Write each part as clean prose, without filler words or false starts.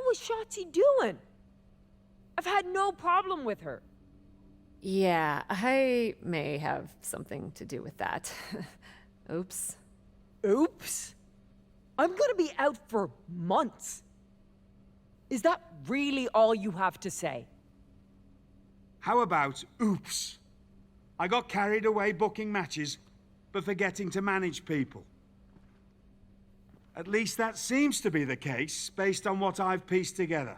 was Shotzi doing? I've had no problem with her. Yeah, I may have something to do with that. Oops. Oops. I'm gonna be out for months. Is that really all you have to say? How about oops? I got carried away booking matches, but forgetting to manage people. At least that seems to be the case, based on what I've pieced together.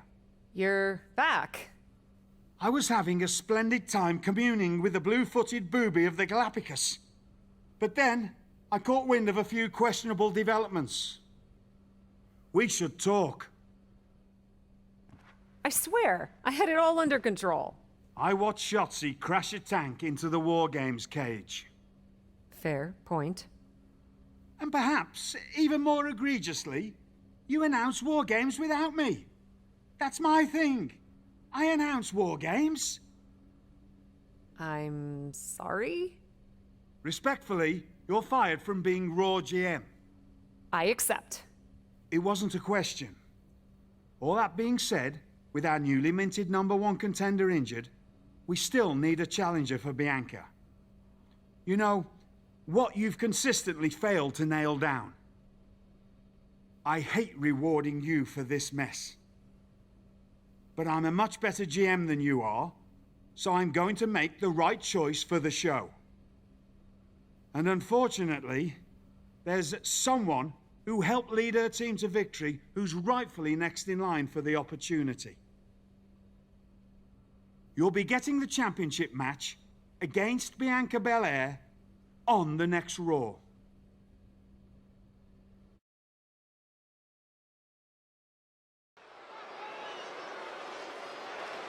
You're back. I was having a splendid time communing with the blue-footed booby of the Galapagos. But then, I caught wind of a few questionable developments. We should talk. I swear, I had it all under control. I watched Shotzi crash a tank into the War Games cage. Fair point. And perhaps, even more egregiously, you announce War Games without me. That's my thing. I announce War Games. I'm sorry? Respectfully, you're fired from being Raw GM. I accept. It wasn't a question. All that being said, with our newly minted #1 contender injured, we still need a challenger for Bianca. You know, what you've consistently failed to nail down. I hate rewarding you for this mess. But I'm a much better GM than you are, so I'm going to make the right choice for the show. And unfortunately, there's someone who helped lead her team to victory who's rightfully next in line for the opportunity. You'll be getting the championship match against Bianca Belair on the next Raw.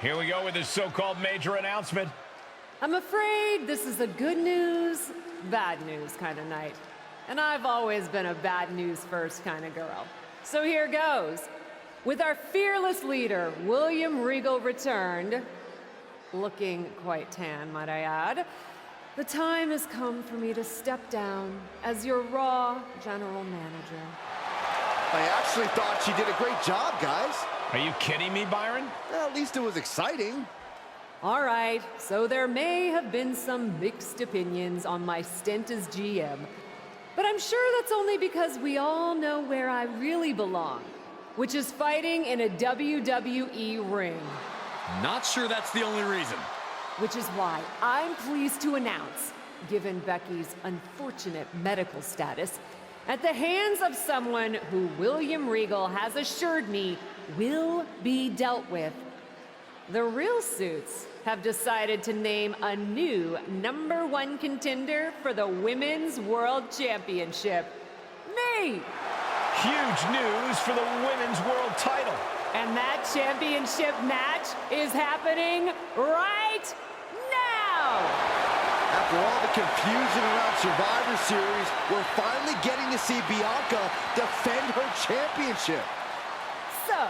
Here we go with this so-called major announcement. I'm afraid this is a good news, bad news kind of night. And I've always been a bad news first kind of girl. So here goes. With our fearless leader, William Regal returned, looking quite tan, might I add, the time has come for me to step down as your Raw General Manager. I actually thought she did a great job, guys. Are you kidding me, Byron? Well, at least it was exciting. All right, so there may have been some mixed opinions on my stint as GM, but I'm sure that's only because we all know where I really belong, which is fighting in a WWE ring. Not sure that's the only reason. Which is why I'm pleased to announce, given Becky's unfortunate medical status, at the hands of someone who William Regal has assured me will be dealt with, the Real Suits have decided to name a new #1 contender for the Women's World Championship. Me! Huge news for the Women's World title. And that championship match is happening right now! After all the confusion around Survivor Series, we're finally getting to see Bianca defend her championship. So,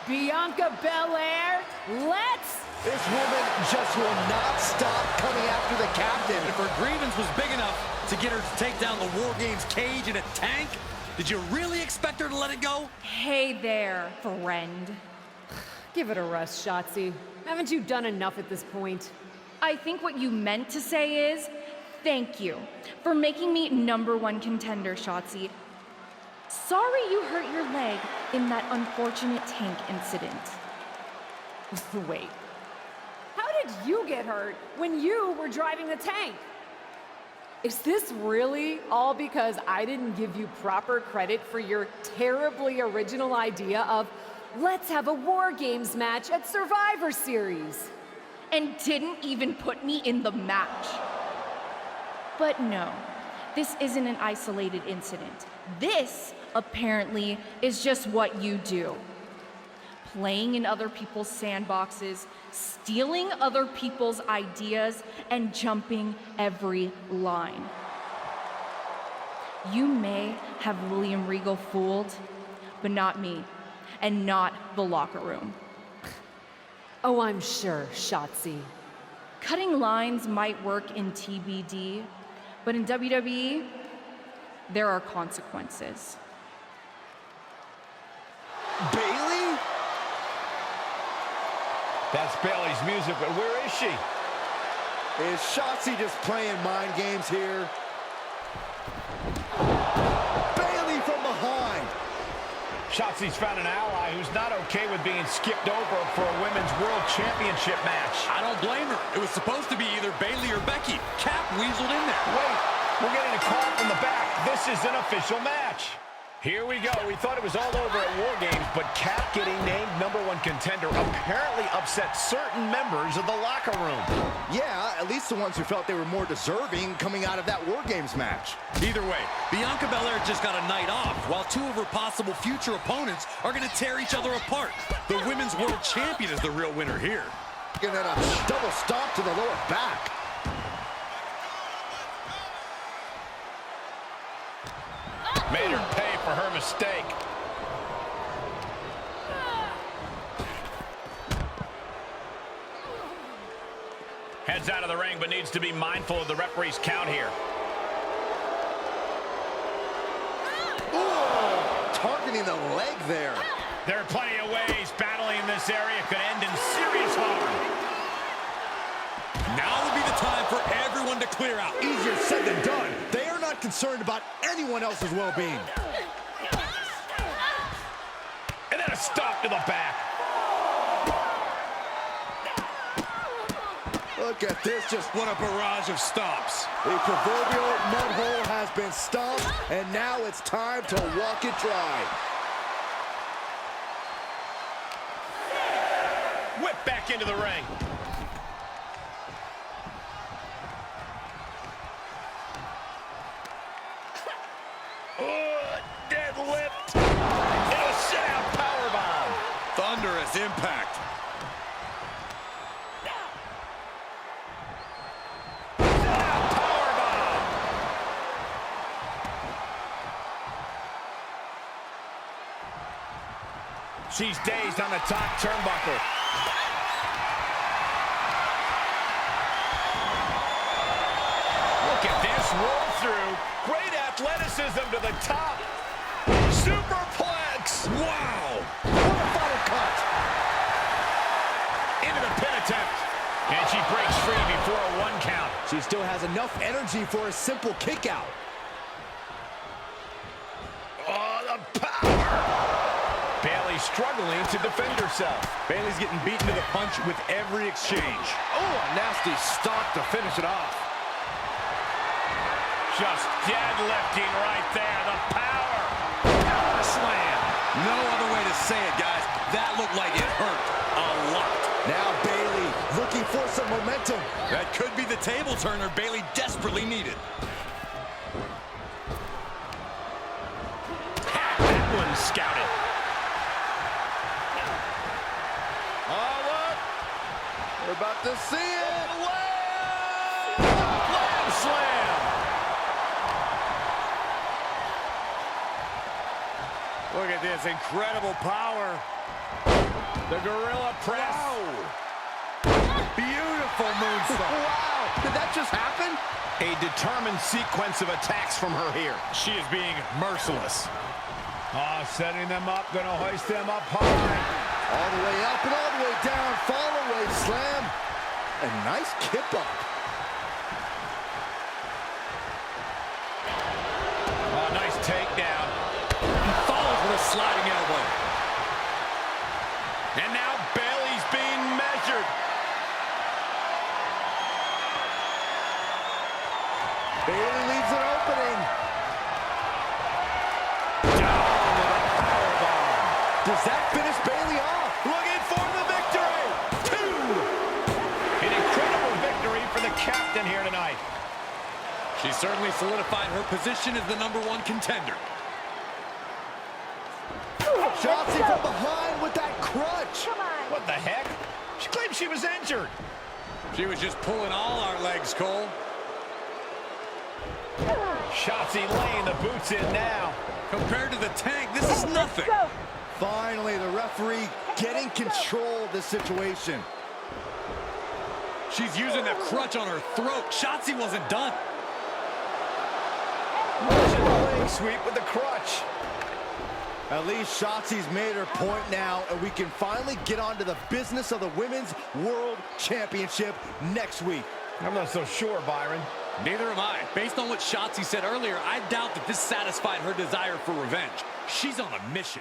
Bianca Belair, let's... This woman just will not stop coming after the captain. If her grievance was big enough to get her to take down the War Games cage in a tank, did you really expect her to let it go? Hey there, friend. Give it a rest, Shotzi. Haven't you done enough at this point? I think what you meant to say is, thank you for making me #1 contender, Shotzi. Sorry you hurt your leg in that unfortunate tank incident. Wait. How did you get hurt when you were driving the tank? Is this really all because I didn't give you proper credit for your terribly original idea of, let's have a War Games match at Survivor Series? And didn't even put me in the match. But no, this isn't an isolated incident. This, apparently, is just what you do. Playing in other people's sandboxes, stealing other people's ideas, and jumping every line. You may have William Regal fooled, but not me, and not the locker room. Oh, I'm sure, Shotzi. Cutting lines might work in TBD, but in WWE, there are consequences. Bailey? That's Bayley's music, but where is she? Is Shotzi just playing mind games here? Bayley from behind. Shotzi's found an ally who's not okay with being skipped over for a Women's World Championship match. I don't blame her. It was supposed to be either Bayley or Becky. Cap weaseled in there. Wait, we're getting a call from the back. This is an official match. Here we go. We thought it was all over at War Games, but Cap getting named #1 contender apparently upset certain members of the locker room. Yeah, at least the ones who felt they were more deserving coming out of that War Games match. Either way, Bianca Belair just got a night off, while two of her possible future opponents are going to tear each other apart. The Women's World Champion is the real winner here. And then a double stomp to the lower back. Made her pay for her mistake. Heads out of the ring, but needs to be mindful of the referee's count here. Ooh, targeting the leg there. There are plenty of ways battling in this area could end in serious harm. Now would be the time for everyone to clear out. Easier said than done. They are not concerned about anyone else's well-being. And then a stop to the back. Look at this, just What a barrage of stops. the proverbial mud hole has been stomped, and now it's time to walk it dry. Whip back into the ring. Deadlift. And a sit-out powerbomb. Thunderous impact. Sit-out powerbomb. She's dazed on the top turnbuckle. Look at this roll through. Great athleticism to the top. Superplex. Wow. What a final cut. Into the pin attempt. And she breaks free before a 1 count. She still has enough energy for a simple kick out. Oh, the power. Bayley struggling to defend herself. Bayley's getting beaten to the punch with every exchange. Oh, a nasty stop to finish it off. Just deadlifting right there. The power. Power slam. No other way to say it, guys. That looked like it hurt a lot. Now Bayley looking for some momentum. That could be the table turner Bayley desperately needed. Had that one scouted. Oh, look. We're about to see it. Lamb slam. Look at this incredible power. The gorilla press. Beautiful moonsault. Wow, did that just happen? A determined sequence of attacks from her here. She is being merciless. Oh, setting them up, gonna hoist them up high. All the way up and all the way down. Fall away slam. A nice kip up. Oh, nice takedown. Follows with a sliding elbow. And now Bayley's being measured. Bayley leaves an opening. Down with a powerbomb. Does that finish Bayley off? Looking for the victory. 2. An incredible victory for the captain here tonight. She certainly solidified her position as the #1 contender. Shotzi from behind with that crutch. What the heck? She claimed she was injured. She was just pulling all our legs, Cole. Shotzi laying the boots in now. Compared to the Tank, this is nothing. Finally, the referee getting control of the situation. She's using the crutch on her throat. Shotzi wasn't done. Russian leg sweep with the crutch. At least Shotzi's made her point now, and we can finally get on to the business of the Women's World Championship next week. I'm not so sure, Byron. Neither am I. Based on what Shotzi said earlier, I doubt that this satisfied her desire for revenge. She's on a mission.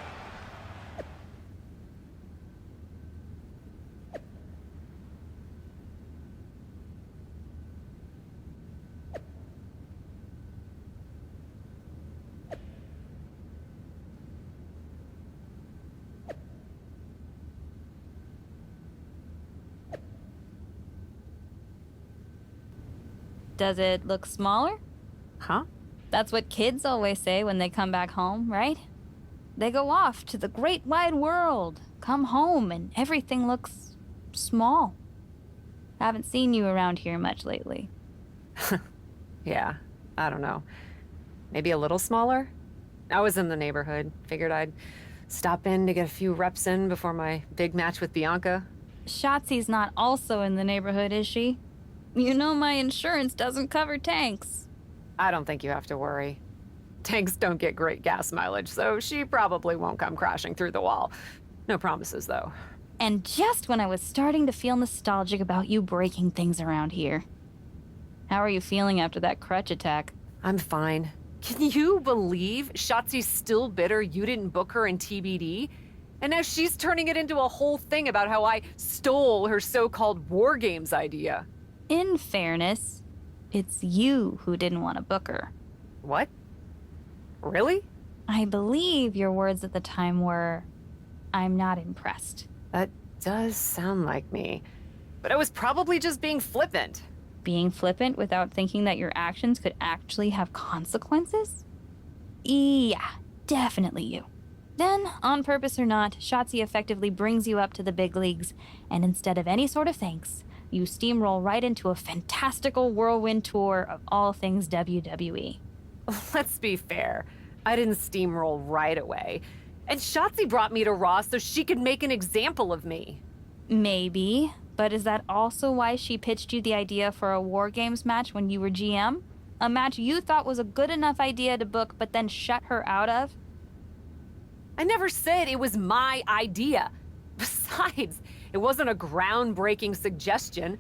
Does it look smaller? Huh? That's what kids always say when they come back home, right? They go off to the great wide world, come home, and everything looks small. Haven't seen you around here much lately. Yeah, I don't know. Maybe a little smaller? I was in the neighborhood. Figured I'd stop in to get a few reps in before my big match with Bianca. Shotzi's not also in the neighborhood, is she? You know my insurance doesn't cover tanks. I don't think you have to worry. Tanks don't get great gas mileage, so she probably won't come crashing through the wall. No promises, though. And just when I was starting to feel nostalgic about you breaking things around here. How are you feeling after that crutch attack? I'm fine. Can you believe Shotzi's still bitter you didn't book her in TBD? And now she's turning it into a whole thing about how I stole her so-called War Games idea. In fairness, it's you who didn't want to book her. What? Really? I believe your words at the time were, "I'm not impressed." That does sound like me. But I was probably just being flippant. Being flippant without thinking that your actions could actually have consequences? Yeah, definitely you. Then, on purpose or not, Shotzi effectively brings you up to the big leagues, and instead of any sort of thanks, you steamroll right into a fantastical whirlwind tour of all things WWE. Let's be fair. I didn't steamroll right away. And Shotzi brought me to Raw so she could make an example of me. Maybe, but is that also why she pitched you the idea for a War Games match when you were GM? A match you thought was a good enough idea to book but then shut her out of? I never said it was my idea. Besides, it wasn't a groundbreaking suggestion,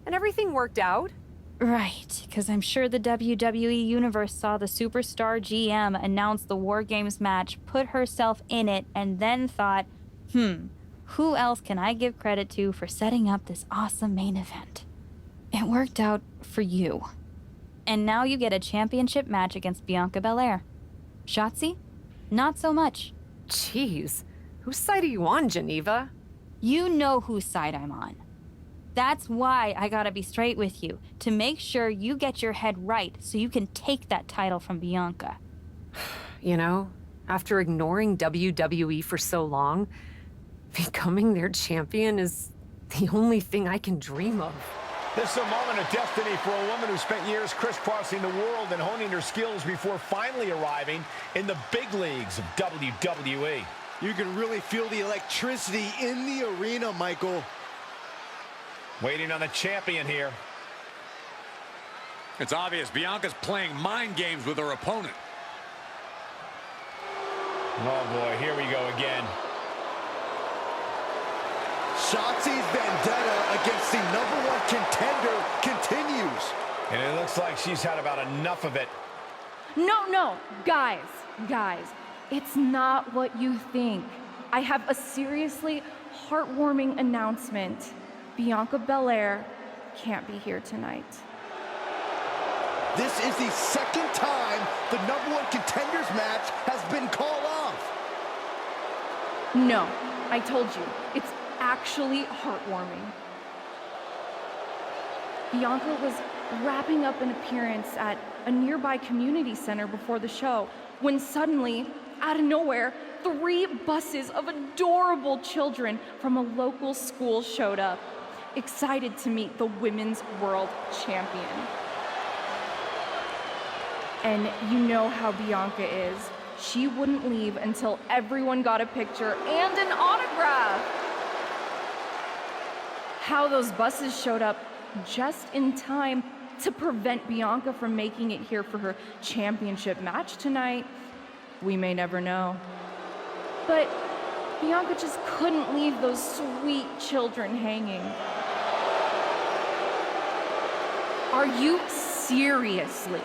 and everything worked out. Right, because I'm sure the WWE Universe saw the superstar GM announce the War Games match, put herself in it, and then thought, who else can I give credit to for setting up this awesome main event? It worked out for you. And now you get a championship match against Bianca Belair. Shotzi? Not so much. Jeez, whose side are you on, Geneva? You know whose side I'm on. That's why I gotta be straight with you, to make sure you get your head right so you can take that title from Bianca. You know, after ignoring WWE for so long, becoming their champion is the only thing I can dream of. This is a moment of destiny for a woman who spent years crisscrossing the world and honing her skills before finally arriving in the big leagues of WWE. You can really feel the electricity in the arena, Michael. Waiting on the champion here. It's obvious Bianca's playing mind games with her opponent. Oh boy, here we go again. Shotzi's vendetta against the #1 contender continues. And it looks like she's had about enough of it. No, guys, it's not what you think. I have a seriously heartwarming announcement. Bianca Belair can't be here tonight. This is the second time the #1 contenders match has been called off. No, I told you, it's actually heartwarming. Bianca was wrapping up an appearance at a nearby community center before the show when suddenly, out of nowhere, 3 buses of adorable children from a local school showed up, excited to meet the Women's World Champion. And you know how Bianca is. She wouldn't leave until everyone got a picture and an autograph. How those buses showed up just in time to prevent Bianca from making it here for her championship match tonight, we may never know. But Bianca just couldn't leave those sweet children hanging. Are you seriously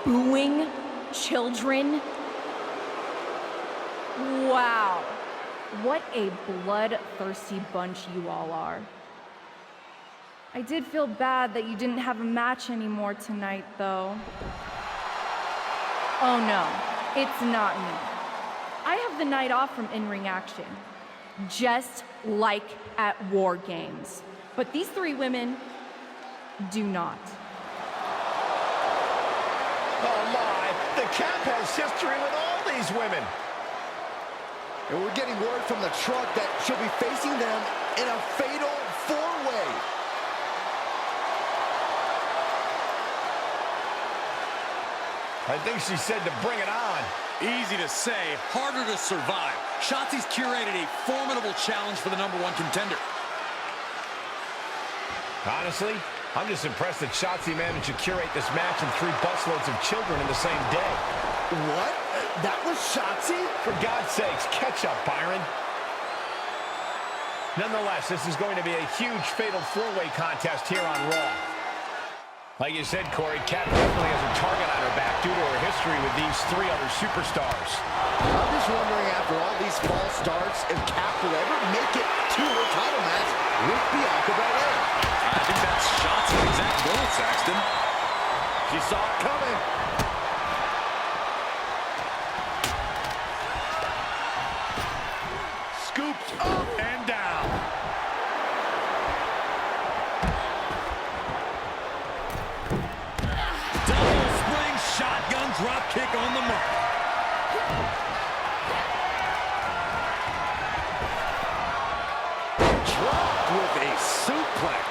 booing children? Wow. What a bloodthirsty bunch you all are. I did feel bad that you didn't have a match anymore tonight, though. Oh no, it's not me. I have the night off from in-ring action, just like at War Games. But these three women do not. Oh my, the Cap has history with all these women. And we're getting word from the truck that she'll be facing them in a fatal four-way. I think she said to bring it on. Easy to say, harder to survive. Shotzi's curated a formidable challenge for the #1 contender. Honestly, I'm just impressed that Shotzi managed to curate this match and 3 busloads of children in the same day. What? That was Shotzi? For God's sakes, catch up, Byron. Nonetheless, this is going to be a huge fatal 4-way contest here on Raw. Like you said, Corey, Kat definitely has a target on her back due to her history with these 3 other superstars. I'm just wondering, after all these false starts, if Kat will ever make it to her title match with Bianca Belair. I think that's Shotzi's exact goal, Saxton. She saw it coming. Scooped up and down. Double spring shotgun drop kick on the mark. Dropped with a suplex.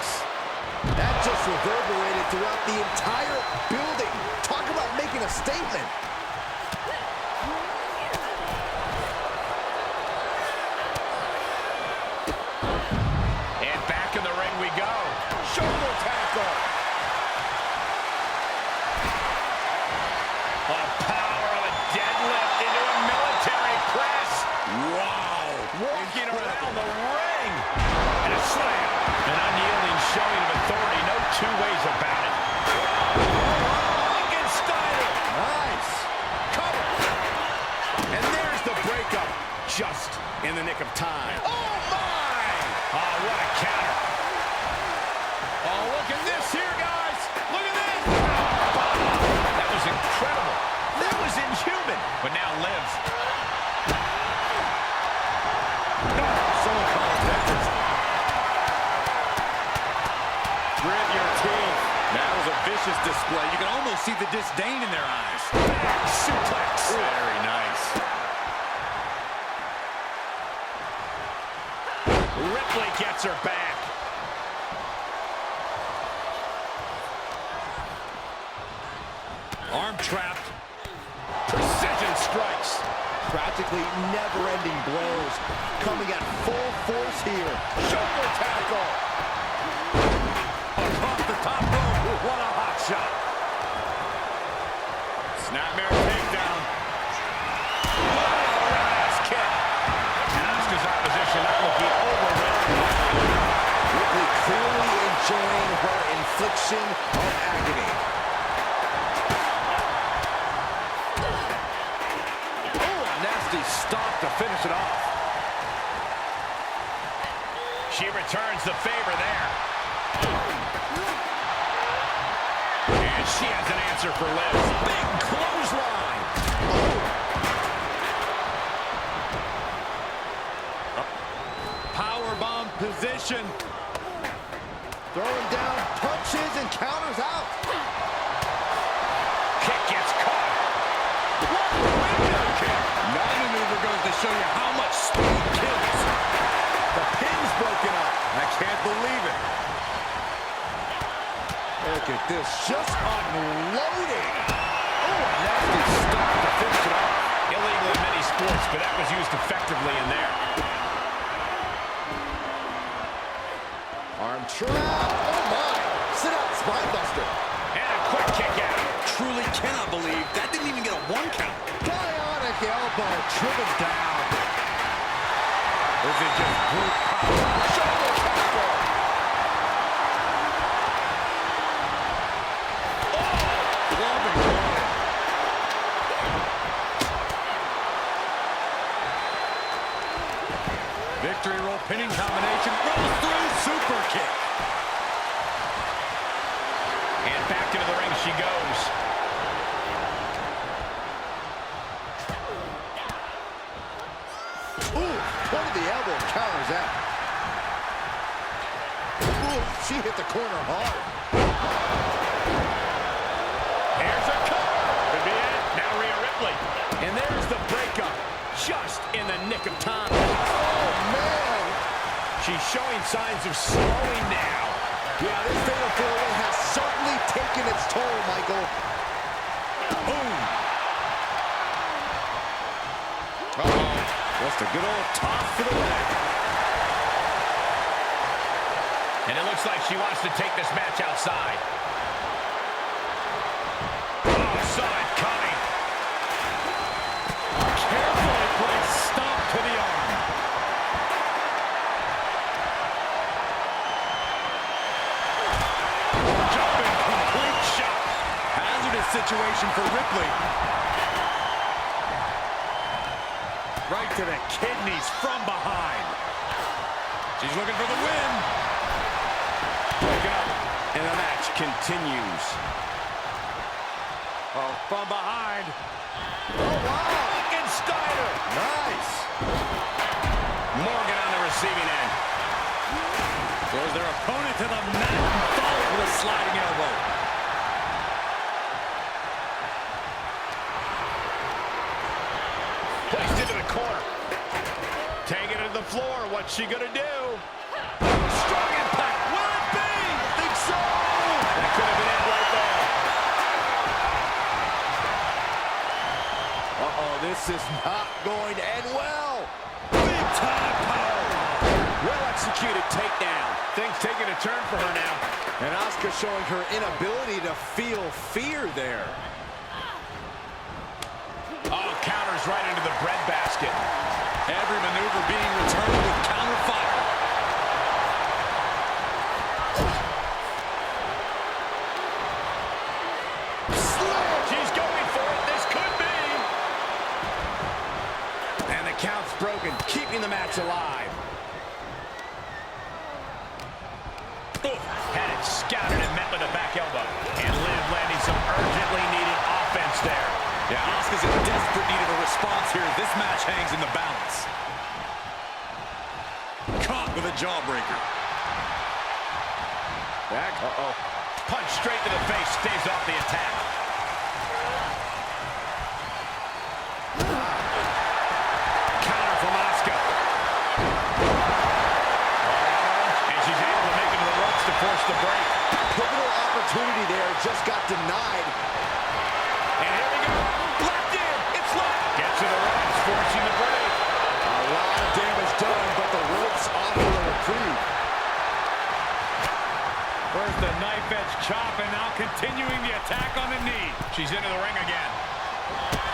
That just reverberated throughout the entire building. Talk about making a statement. And back in the ring we go. Shoulder tackle. The power of a deadlift into a military press. Wow. Walking around the ring. And a slam. An unyielding showing of authority. No 2 ways about it. Lincoln Steiner. Nice. Cover. And there's the breakup. Just in the nick of time. Oh, my. Oh, what a counter. Oh, look at this here, guys. Look at this. That was incredible. That was inhuman. But now Liv. Someone call attention. Grit your teeth. That was a vicious display. You can almost see the disdain in their eyes. Back suplex. Very nice. Ripley gets her back. Arm trapped. Precision strikes. Practically never-ending blows coming at full force here. Shoulder tackle. Across the top rope. What a hot shot. Snapmare takedown. Ass kick. And Asuka's opposition not looking overwhelmed. Ripley clearly enjoying her infliction of agony. Stop to finish it off. She returns the favor there. And she has an answer for Liv. Big clothesline. Powerbomb position. Throwing down punches and counters out. Kick gets caught. What a window kick. That maneuver goes to show you how much speed kills. The pin's broken up. I can't believe it. Look at this, just unloading. Oh, a nasty stop to finish it off. Illegal in many sports, but that was used effectively in there. Arm trap. Oh my. Sit out, spine buster. And a quick kick out. Truly cannot believe that didn't even get a 1 count. Bionic elbow driven down. This is just brute power. Shoulder tackle. Oh, loving blow. Victory roll pinning combination. Rolls through. Super kick. And back into the ring she goes. Ooh, point of the elbow counters that. Ooh, she hit the corner hard. Here's a cover. Could be it. Now Rhea Ripley. And there's the breakup. Just in the nick of time. Oh, man. She's showing signs of slowing now. Yeah, this fatal four-way has certainly taken its toll, Michael. Boom. Uh-oh. Just a good old toss for the win. And it looks like she wants to take this match outside. Oh, saw it coming. Carefully placed stomp to the arm. Jumping complete shot. Hazardous situation for Ripley. Right to the kidneys from behind. She's looking for the win. Broken up. And the match continues. Oh, from behind. Oh, wow. Steiner. Nice. Morgan on the receiving end. Throws their opponent to the mat and follows with a sliding elbow. Placed into the corner. Taking it to the floor. What's she gonna do? Strong impact. Will it be? I think so. That could have been it right there. Uh-oh, this is not going to end well. Big time power. Well executed takedown. Things taking a turn for her now. And Asuka showing her inability to feel fear there. Oh, counters right into the breadbasket. Every maneuver being returned with counter fire. She's going for it. This could be. And the count's broken, keeping the match alive. Had it scouted and met with a back elbow. And Liv landing some urgently needed offense there. Yeah, Asuka's in desperate need of a response here. This match hangs in the balance. Caught with a jawbreaker. Back. Uh-oh. Punch straight to the face. Stays off the attack. Counter from Asuka. And she's able to make it to the ropes to force the break. Pivotal opportunity there, just got denied. And here we go. Locked in. It's locked. Gets to the ropes, forcing the break. A lot of damage done, but the ropes offer a reprieve. Where's the knife edge chop, and now continuing the attack on the knee. She's into the ring again.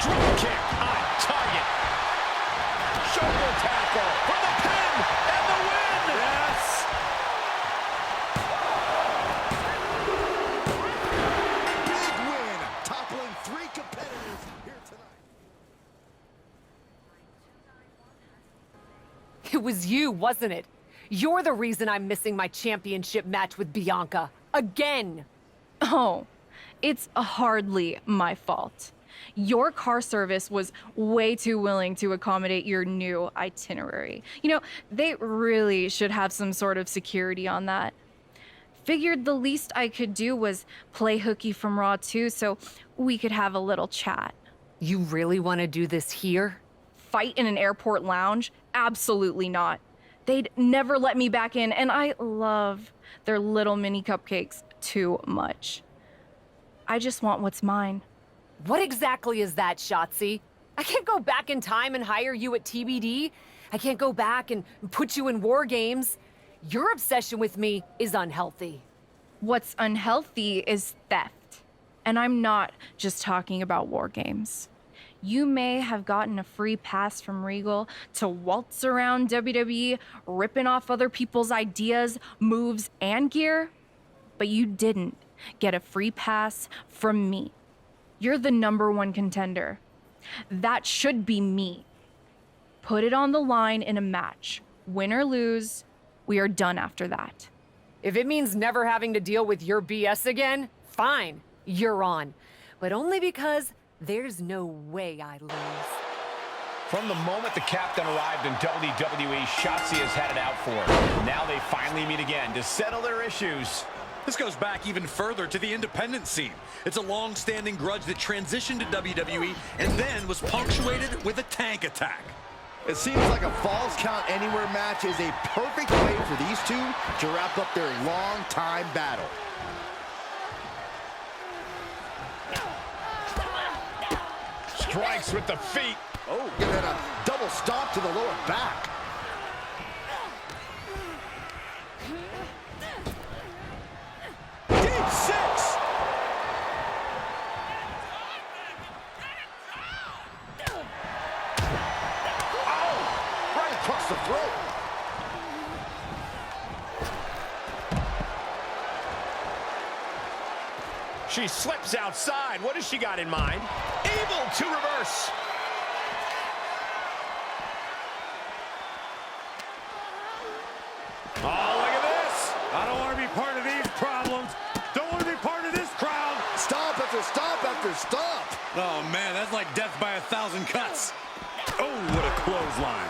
Drop kick on target. Shoulder tackle for the pin and the win. Yes. Big win, toppling 3 competitors here tonight. It was you, wasn't it? You're the reason I'm missing my championship match with Bianca. Again! Oh, it's hardly my fault. Your car service was way too willing to accommodate your new itinerary. You know, they really should have some sort of security on that. Figured the least I could do was play hooky from Raw 2 so we could have a little chat. You really want to do this here? Fight in an airport lounge? Absolutely not. They'd never let me back in, and I love their little mini cupcakes too much. I just want what's mine. What exactly is that, Shotzi? I can't go back in time and hire you at TBD. I can't go back and put you in war games. Your obsession with me is unhealthy. What's unhealthy is theft. And I'm not just talking about war games. You may have gotten a free pass from Regal to waltz around WWE, ripping off other people's ideas, moves, and gear, but you didn't get a free pass from me. You're the #1 contender. That should be me. Put it on the line in a match. Win or lose, we are done after that. If it means never having to deal with your BS again, fine, you're on. But only because there's no way I lose. From the moment the captain arrived in WWE, Shotzi has had it out for her. Now they finally meet again to settle their issues. This goes back even further to the independent scene. It's a long-standing grudge that transitioned to WWE and then was punctuated with a tank attack. It seems like a Falls Count Anywhere match is a perfect way for these two to wrap up their long-time battle. Strikes with the feet. Oh, and then a double stomp to the lower back. Deep six. Oh, right across the throat. She slips outside. What has she got in mind? Able to reverse. Oh, look at this. I don't want to be part of these problems. Don't want to be part of this crowd. Stomp after stomp after stomp. Oh, man, that's like death by 1,000 cuts. Oh, what a clothesline.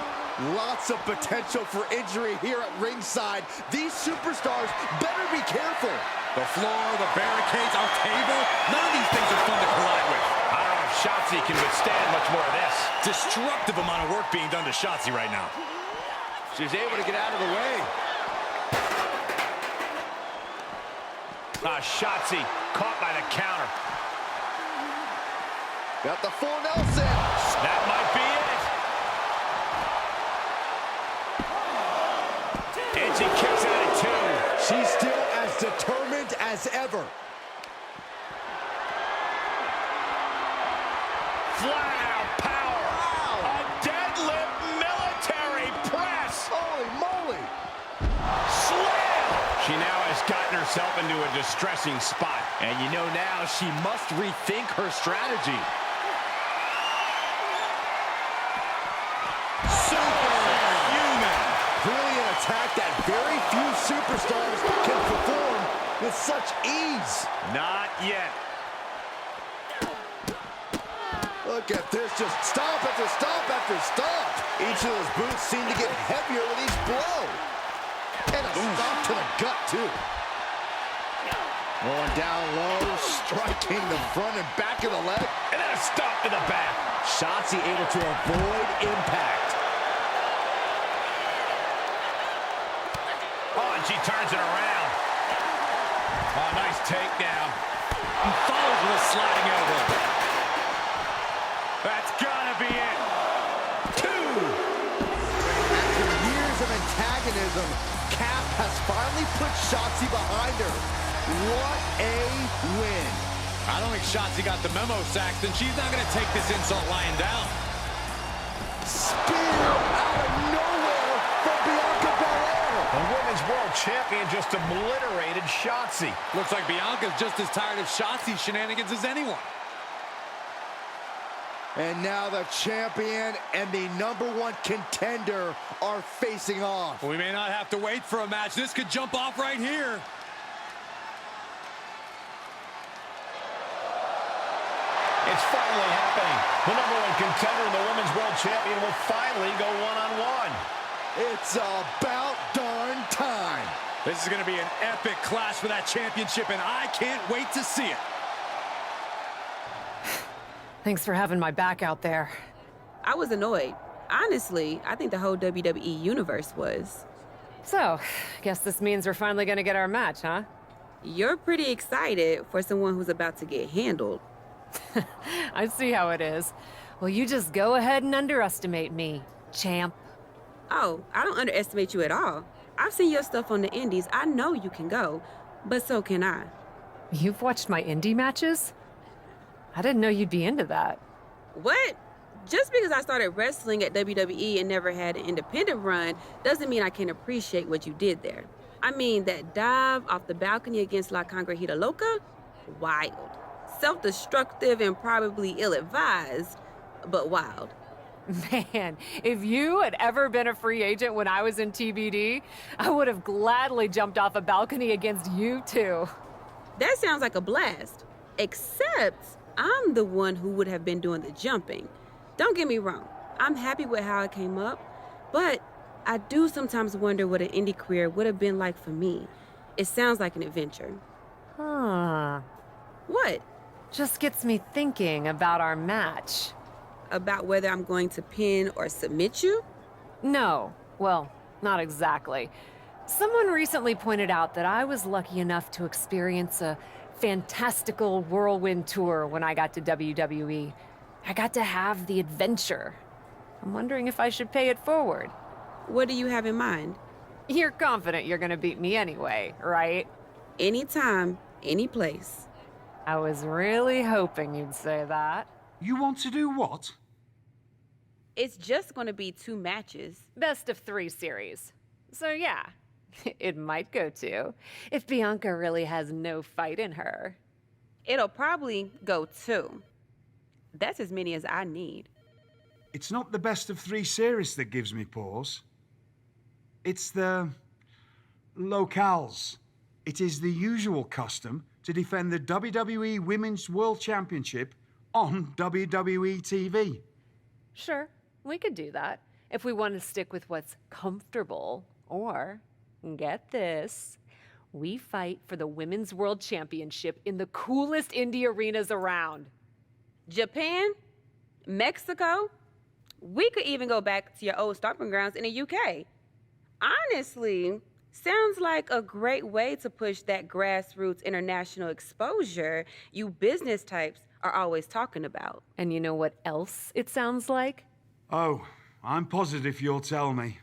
Lots of potential for injury here at ringside. These superstars better be careful. The floor, the barricades, our table, none of these things are fun to collide with. I don't know if Shotzi can withstand much more of this. Destructive amount of work being done to Shotzi right now. She's able to get out of the way. Shotzi caught by the counter. Got the full Nelson. That might be it. And she kicks out at 2. She's still as determined as ever. Flat out power. Wow. A deadlift military press. Holy moly. Slam. She now has gotten herself into a distressing spot. And you know now she must rethink her strategy. Superhuman. Really an attack that very few superstars can perform with such ease. Not yet. Look at this, just stomp after stomp after stomp. Each of those boots seem to get heavier with each blow. And a stomp to the gut, too. Rolling down low, striking the front and back of the leg. And then a stomp to the back. Shotzi able to avoid impact. Oh, and she turns it around. Oh, nice takedown. And follows with a sliding elbow. That's gotta be it. 2. After years of antagonism, Cap has finally put Shotzi behind her. What a win. I don't think Shotzi got the memo, Saxton. She's not going to take this insult lying down. Spear out of nowhere from Bianca Belair. The Women's World Champion just obliterated Shotzi. Looks like Bianca's just as tired of Shotzi's shenanigans as anyone. And now the champion and the #1 contender are facing off. We may not have to wait for a match. This could jump off right here. It's finally happening. The #1 contender and the Women's World Champion will finally go one-on-one. It's about darn time. This is going to be an epic clash for that championship, and I can't wait to see it. Thanks for having my back out there. I was annoyed. Honestly, I think the whole WWE universe was. So, guess this means we're finally gonna get our match, huh? You're pretty excited for someone who's about to get handled. I see how it is. Well, you just go ahead and underestimate me, champ. Oh, I don't underestimate you at all. I've seen your stuff on the indies. I know you can go, but so can I. You've watched my indie matches? I didn't know you'd be into that. What? Just because I started wrestling at WWE and never had an independent run doesn't mean I can't appreciate what you did there. I mean, that dive off the balcony against La Congrejita Loca? Wild. Self-destructive and probably ill-advised, but wild. Man, if you had ever been a free agent when I was in TBD, I would have gladly jumped off a balcony against you too. That sounds like a blast. Except I'm the one who would have been doing the jumping. Don't get me wrong, I'm happy with how it came up, but I do sometimes wonder what an indie career would have been like for me. It sounds like an adventure. Huh. What? Just gets me thinking about our match. About whether I'm going to pin or submit you? No, well, not exactly. Someone recently pointed out that I was lucky enough to experience a fantastical whirlwind tour when I got to WWE. I got to have the adventure. I'm wondering if I should pay it forward. What do you have in mind? You're confident you're gonna beat me anyway, right? Anytime, any place. I was really hoping you'd say that. You want to do what? It's just going to be 2 matches. Best of 3 series. So yeah, it might go 2, if Bianca really has no fight in her. It'll probably go 2. That's as many as I need. It's not the best of 3 series that gives me pause. It's the locales. It is the usual custom to defend the WWE Women's World Championship on WWE TV. Sure, we could do that if we want to stick with what's comfortable. Or, get this, we fight for the Women's World Championship in the coolest indie arenas around. Japan? Mexico? We could even go back to your old stomping grounds in the UK. Honestly, sounds like a great way to push that grassroots international exposure you business types are always talking about. And you know what else it sounds like? Oh, I'm positive you'll tell me.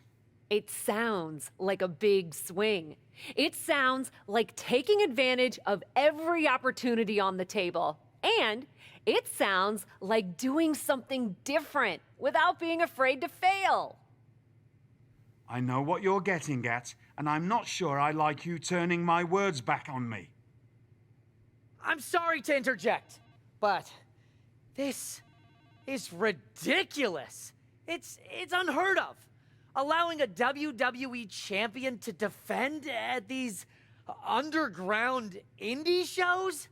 It sounds like a big swing. It sounds like taking advantage of every opportunity on the table. And it sounds like doing something different without being afraid to fail. I know what you're getting at, and I'm not sure I like you turning my words back on me. I'm sorry to interject, but this is ridiculous. It's unheard of. Allowing a WWE champion to defend at these underground indie shows?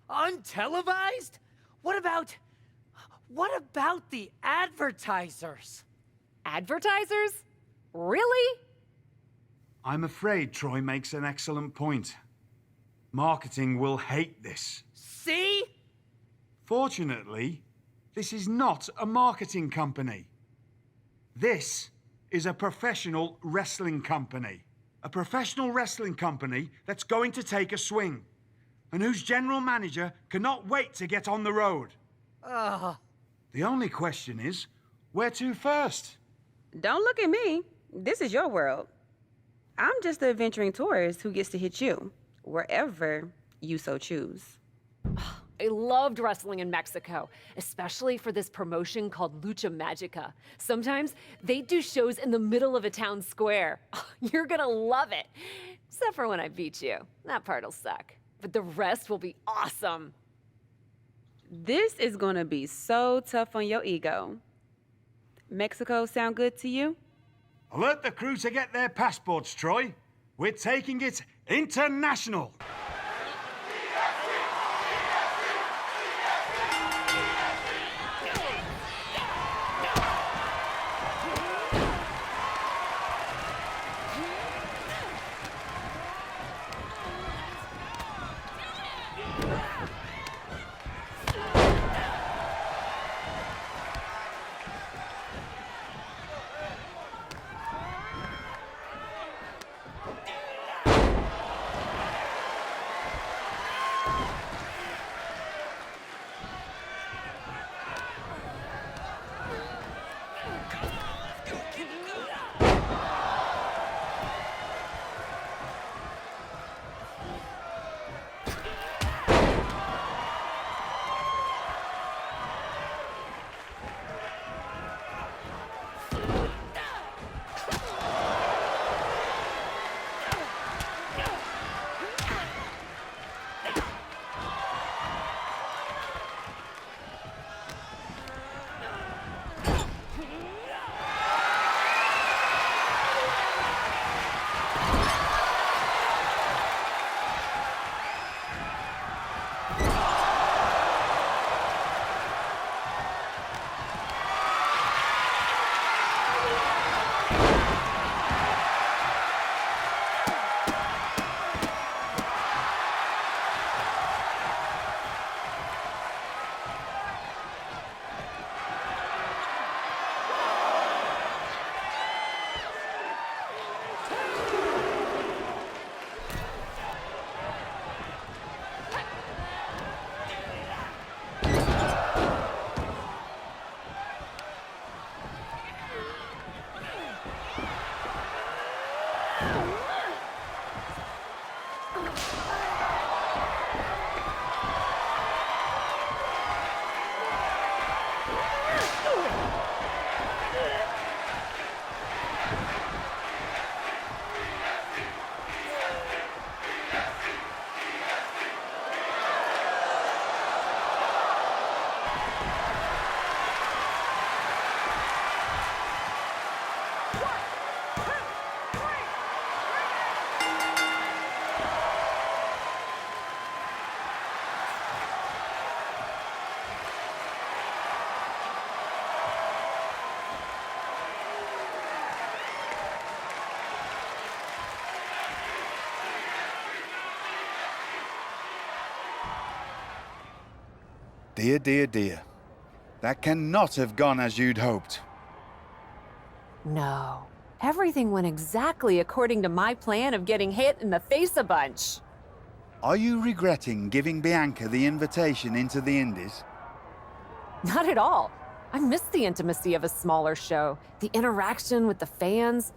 Untelevised? What about the advertisers? Advertisers? Really? I'm afraid Troy makes an excellent point. Marketing will hate this. See? Fortunately, this is not a marketing company. This is a professional wrestling company. A professional wrestling company that's going to take a swing, and whose general manager cannot wait to get on the road. The only question is, where to first? Don't look at me. This is your world. I'm just the adventuring tourist who gets to hit you, wherever you so choose. I loved wrestling in Mexico, especially for this promotion called Lucha Magica. Sometimes they do shows in the middle of a town square. You're gonna love it. Except for when I beat you. That part'll suck. But the rest will be awesome. This is gonna be so tough on your ego. Mexico sound good to you? Alert the crew to get their passports, Troy. We're taking it international. Dear, dear, dear. That cannot have gone as you'd hoped. No. Everything went exactly according to my plan of getting hit in the face a bunch. Are you regretting giving Bianca the invitation into the Indies? Not at all. I missed the intimacy of a smaller show, the interaction with the fans.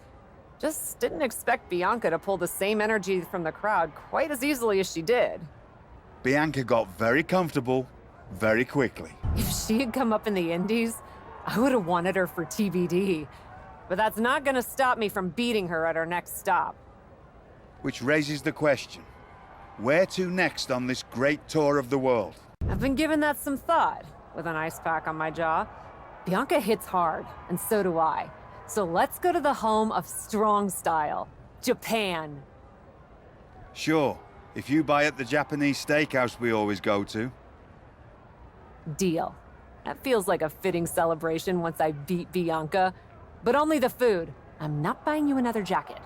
Just didn't expect Bianca to pull the same energy from the crowd quite as easily as she did. Bianca got very comfortable very quickly. If she had come up in the Indies, I would have wanted her for TBD. But that's not gonna stop me from beating her at our next stop. Which raises the question, where to next on this great tour of the world? I've been giving that some thought, with an ice pack on my jaw. Bianca hits hard, and so do I. So let's go to the home of strong style, Japan. Sure, if you buy at the Japanese steakhouse we always go to. Deal. That feels like a fitting celebration once I beat Bianca. But only the food. I'm not buying you another jacket.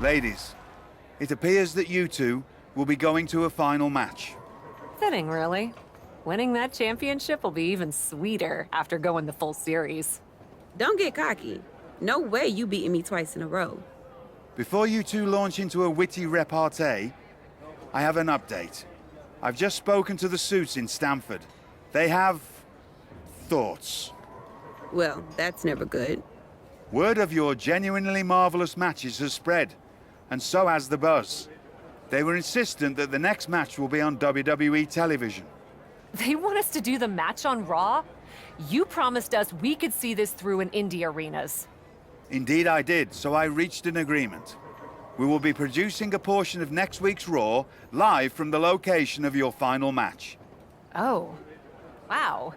Ladies, it appears that you two will be going to a final match. Fitting, really. Winning that championship will be even sweeter after going the full series. Don't get cocky. No way you beating me twice in a row. Before you two launch into a witty repartee, I have an update. I've just spoken to the suits in Stamford. They have thoughts. Well, that's never good. Word of your genuinely marvelous matches has spread, and so has the buzz. They were insistent that the next match will be on WWE television. They want us to do the match on Raw? You promised us we could see this through in indie arenas. Indeed I did, so I reached an agreement. We will be producing a portion of next week's Raw live from the location of your final match. Oh, wow.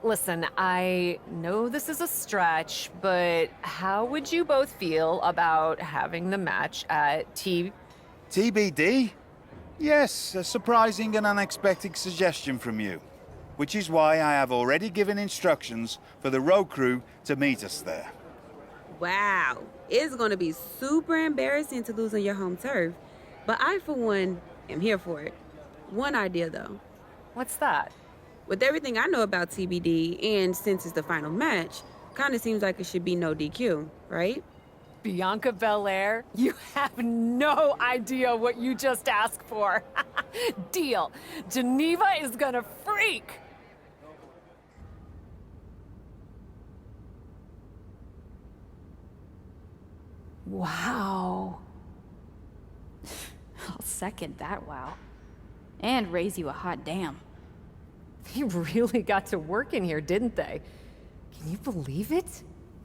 Listen, I know this is a stretch, but how would you both feel about having the match at TBD? Yes, a surprising and unexpected suggestion from you. Which is why I have already given instructions for the road crew to meet us there. Wow. It's gonna be super embarrassing to lose on your home turf. But I, for one, am here for it. One idea, though. What's that? With everything I know about TBD, and since it's the final match, kind of seems like it should be no DQ, right? Bianca Belair? You have no idea what you just asked for. Deal. Geneva is gonna freak. Wow. I'll second that wow. And raise you a hot damn. They really got to work in here, didn't they? Can you believe it?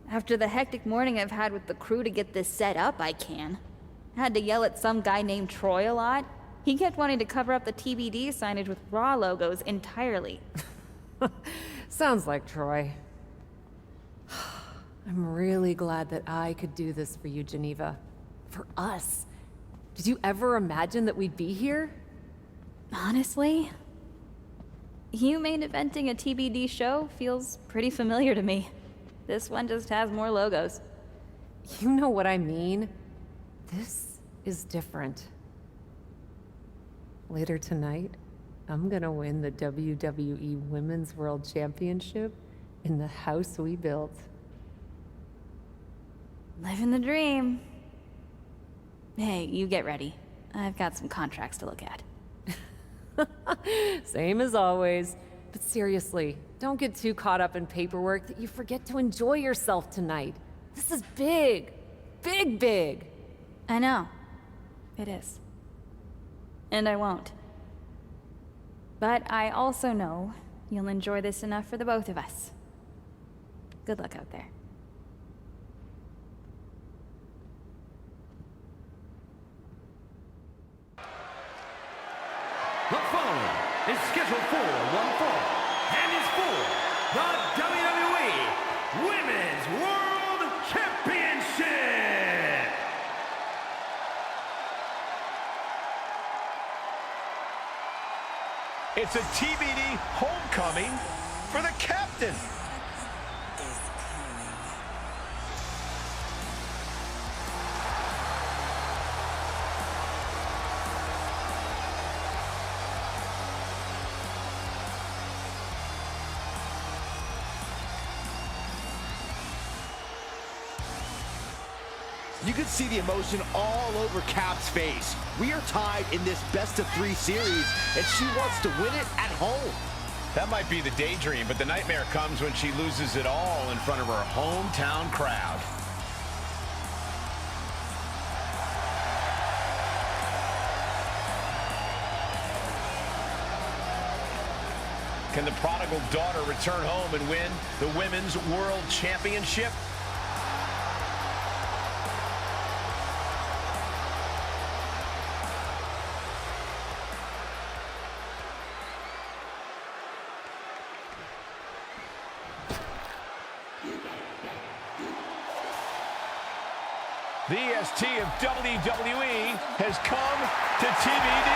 After the hectic morning I've had with the crew to get this set up, I can. Had to yell at some guy named Troy a lot. He kept wanting to cover up the TBD signage with Raw logos entirely. Sounds like Troy. I'm really glad that I could do this for you, Geneva. For us. Did you ever imagine that we'd be here? Honestly, you main eventing a TBD show feels pretty familiar to me. This one just has more logos. You know what I mean? This is different. Later tonight, I'm gonna win the WWE Women's World Championship in the house we built. Living the dream. Hey, you get ready. I've got some contracts to look at. Same as always. But seriously, don't get too caught up in paperwork that you forget to enjoy yourself tonight. This is big. Big, big. I know. It is. And I won't. But I also know you'll enjoy this enough for the both of us. Good luck out there. The following is scheduled for one fall and is for the WWE Women's World Championship. It's a TBD homecoming for the captain. You can see the emotion all over Cap's face. We are tied in this best-of-3 series, and she wants to win it at home. That might be the daydream, but the nightmare comes when she loses it all in front of her hometown crowd. Can the prodigal daughter return home and win the Women's World Championship? The EST of WWE has come to TBD.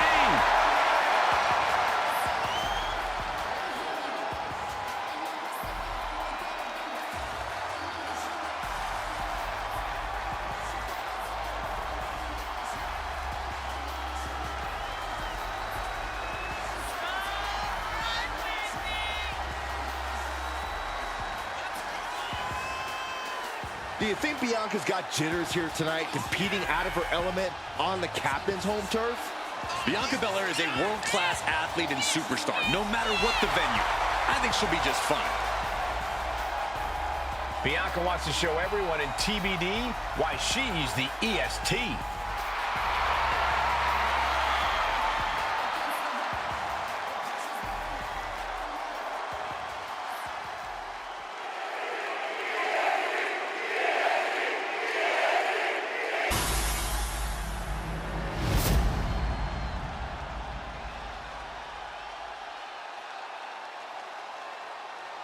Do you think Bianca's got jitters here tonight, competing out of her element on the captain's home turf? Bianca Belair is a world-class athlete and superstar, no matter what the venue. I think she'll be just fine. Bianca wants to show everyone in TBD why she's the EST.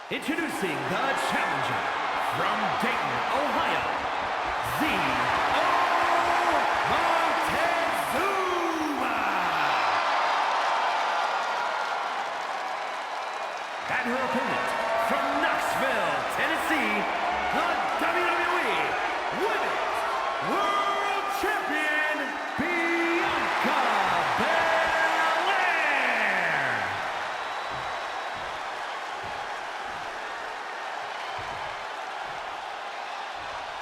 Introducing the challenger from Dayton, Ohio, Z.O. Montezuma. And her opponent from Knoxville, Tennessee, the WWE Women's World Champion, Bianca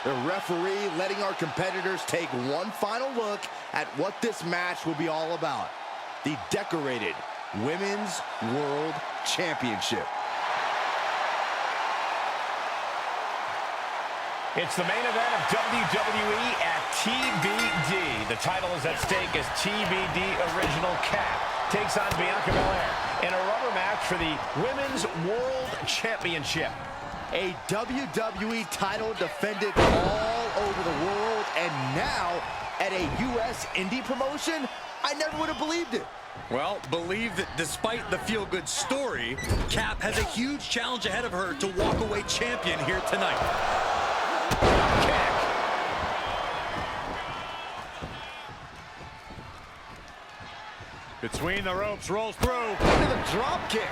The referee letting our competitors take one final look at what this match will be all about. The decorated Women's World Championship. It's the main event of WWE at TBD. The title is at stake as TBD Original Cat takes on Bianca Belair in a rubber match for the Women's World Championship. A WWE title defended all over the world, and now at a U.S. indie promotion? I never would have believed it. Well, believe that despite the feel-good story, Cap has a huge challenge ahead of her to walk away champion here tonight. Kick. Between the ropes, rolls through. Into the drop kick.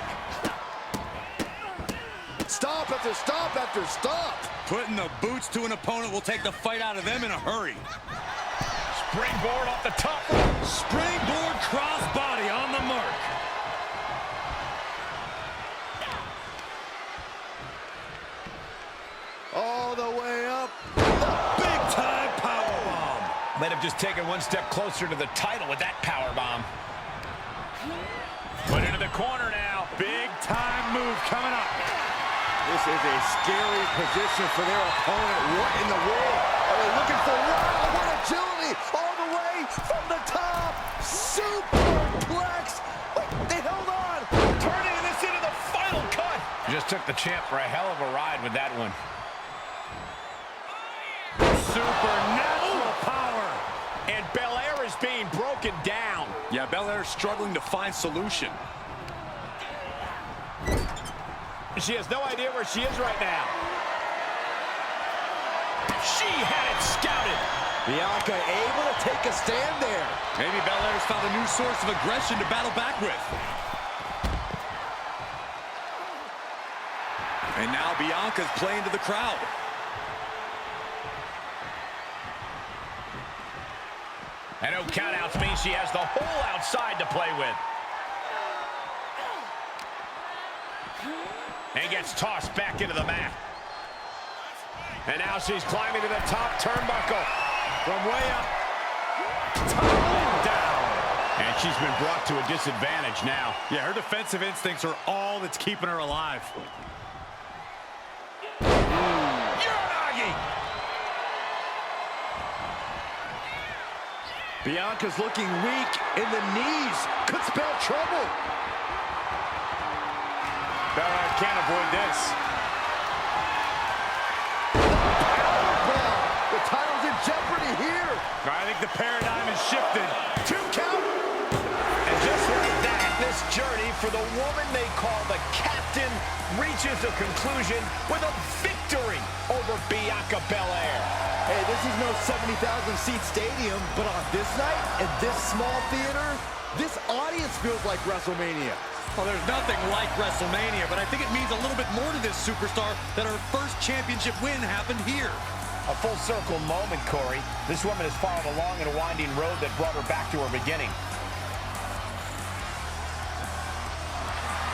Stop after stop after stop. Putting the boots to an opponent will take the fight out of them in a hurry. Springboard off the top. Springboard crossbody on the mark. All the way up. Big time powerbomb. Might have just taken one step closer to the title with that powerbomb. Put into the corner now. Big time move coming up. This is a scary position for their opponent. What in the world are they looking for? Wow, what agility! All the way from the top. Superplex. Wait, they held on. Turning this into the final cut. Just took the champ for a hell of a ride with that one. Supernatural power. And Belair is being broken down. Yeah, Belair's struggling to find solution. She has no idea where she is right now. She had it scouted. Bianca able to take a stand there. Maybe Belair's found a new source of aggression to battle back with. And now Bianca's playing to the crowd. And no countouts means she has the whole outside to play with. And gets tossed back into the mat. And now she's climbing to the top turnbuckle. From way up. Tumbling down. And she's been brought to a disadvantage now. Yeah, her defensive instincts are all that's keeping her alive. Uranagi! Bianca's looking weak in the knees. Could spell trouble. Belair can't avoid this. The title's in jeopardy here. I think the paradigm has shifted. 2 count. And just like that, this journey for the woman they call the Captain reaches a conclusion with a victory over Bianca Belair. Hey, this is no 70,000-seat stadium, but on this night, in this small theater, this audience feels like WrestleMania. Well, there's nothing like WrestleMania, but I think it means a little bit more to this superstar that her first championship win happened here. A full circle moment, Corey. This woman has followed along in a winding road that brought her back to her beginning.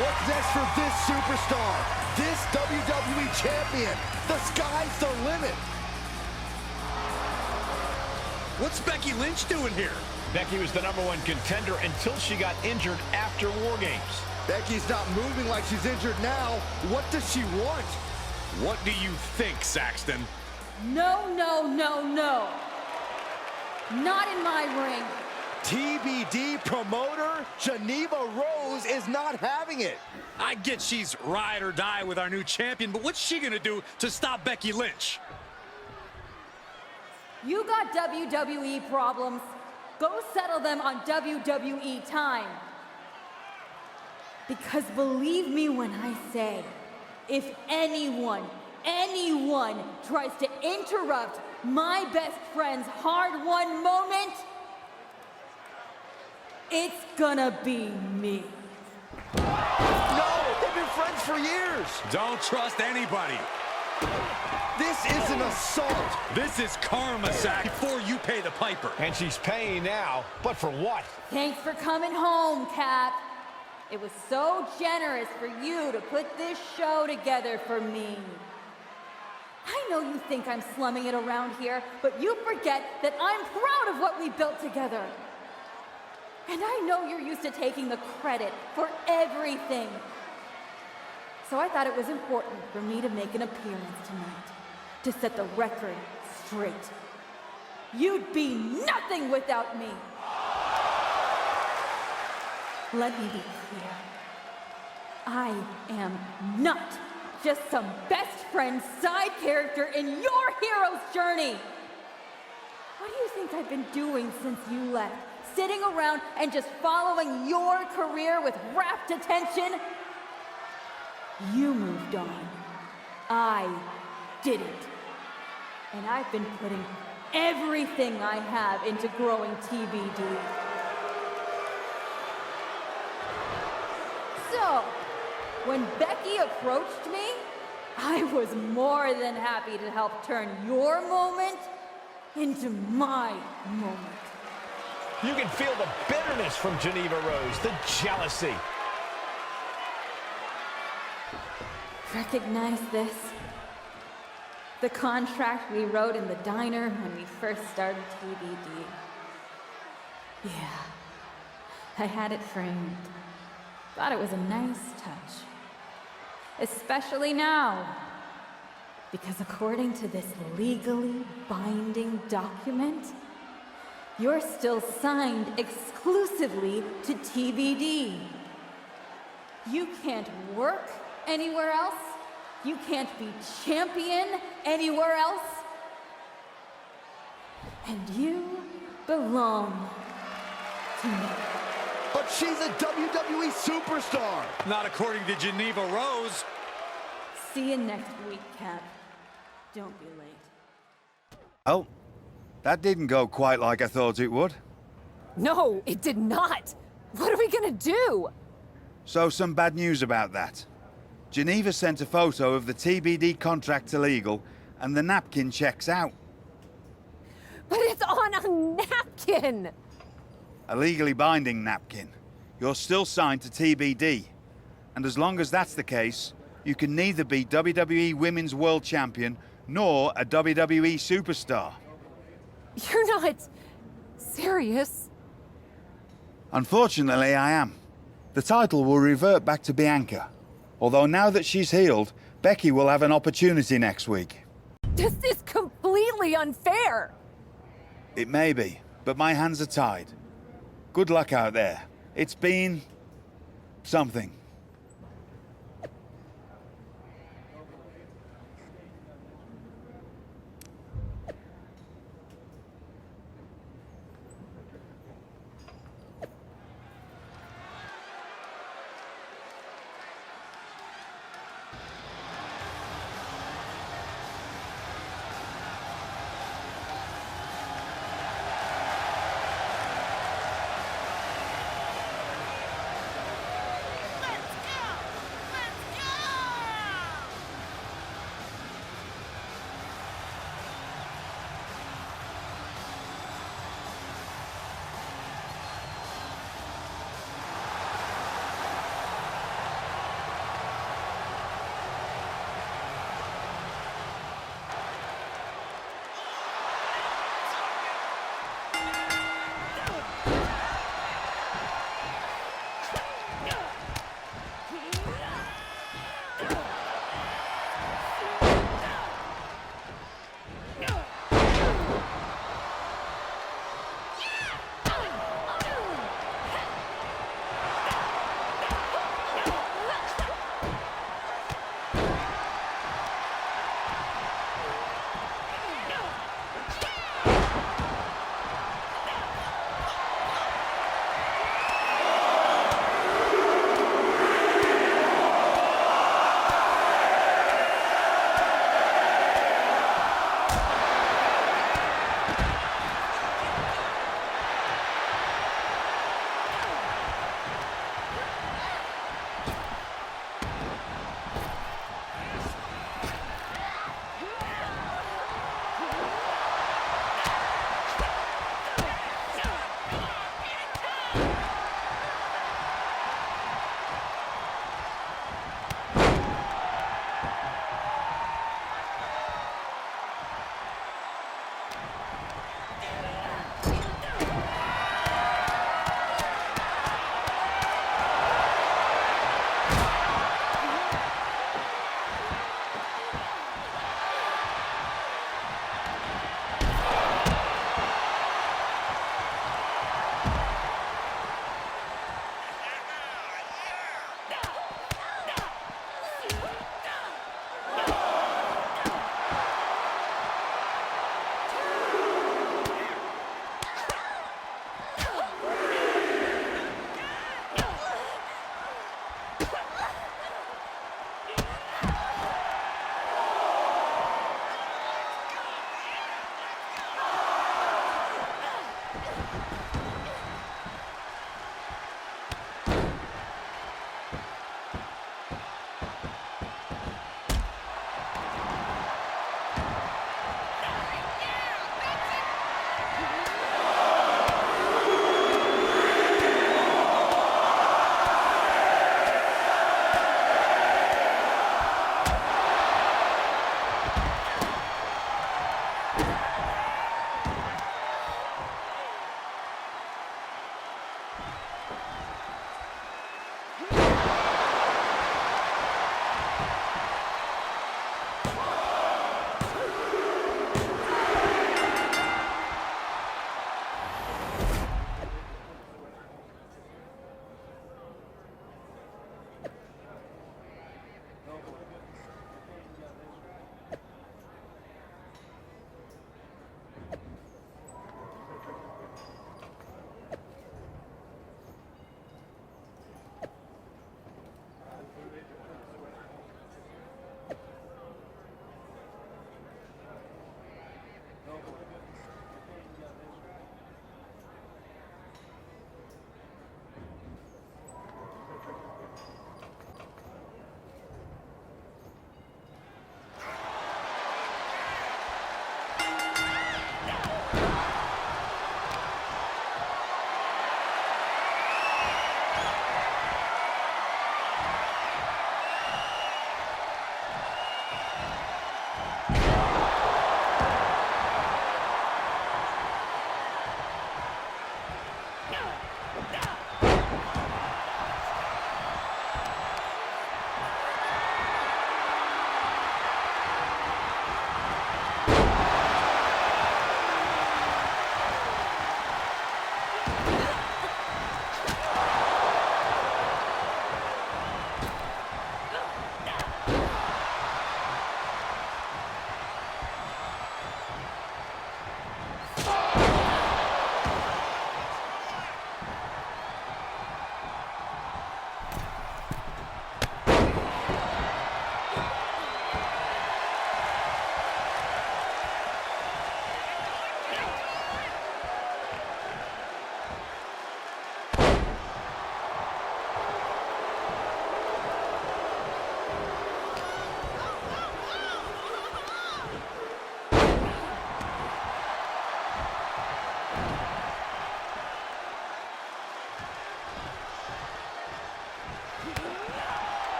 What's next for this superstar? This WWE champion? The sky's the limit. What's Becky Lynch doing here? Becky was the #1 contender until she got injured after War Games. Becky's not moving like she's injured now. What does she want? What do you think, Saxton? No, no, no, no. Not in my ring. TBD promoter Geneva Rose is not having it. I get she's ride or die with our new champion, but what's she gonna do to stop Becky Lynch? You got WWE problems. Go settle them on WWE time. Because believe me when I say, if anyone tries to interrupt my best friend's hard-won moment, it's gonna be me. No, they've been friends for years. Don't trust anybody. This is an assault. This is karma, Sack, before you pay the piper. And she's paying now, but for what? Thanks for coming home, Cap. It was so generous for you to put this show together for me. I know you think I'm slumming it around here, but you forget that I'm proud of what we built together. And I know you're used to taking the credit for everything. So I thought it was important for me to make an appearance tonight, to set the record straight. You'd be nothing without me. Let me be clear. I am not just some best friend side character in your hero's journey. What do you think I've been doing since you left? Sitting around and just following your career with rapt attention? You moved on. I didn't. And I've been putting everything I have into growing TBD. So, when Becky approached me, I was more than happy to help turn your moment into my moment. You can feel the bitterness from Geneva Rose, the jealousy. Recognize this? The contract we wrote in the diner when we first started TBD. Yeah, I had it framed. Thought it was a nice touch. Especially now. Because according to this legally binding document, you're still signed exclusively to TBD. You can't work anywhere else. You can't be champion anywhere else. And you belong to me. But she's a WWE superstar. Not according to Geneva Rose. See you next week, Cap. Don't be late. Oh, that didn't go quite like I thought it would. No, it did not. What are we gonna do? So some bad news about that. Geneva sent a photo of the TBD contract to legal, and the napkin checks out. But it's on a napkin! A legally binding napkin. You're still signed to TBD. And as long as that's the case, you can neither be WWE Women's World Champion nor a WWE Superstar. You're not serious? Unfortunately, I am. The title will revert back to Bianca. Although now that she's healed, Becky will have an opportunity next week. This is completely unfair! It may be, but my hands are tied. Good luck out there. It's been... something.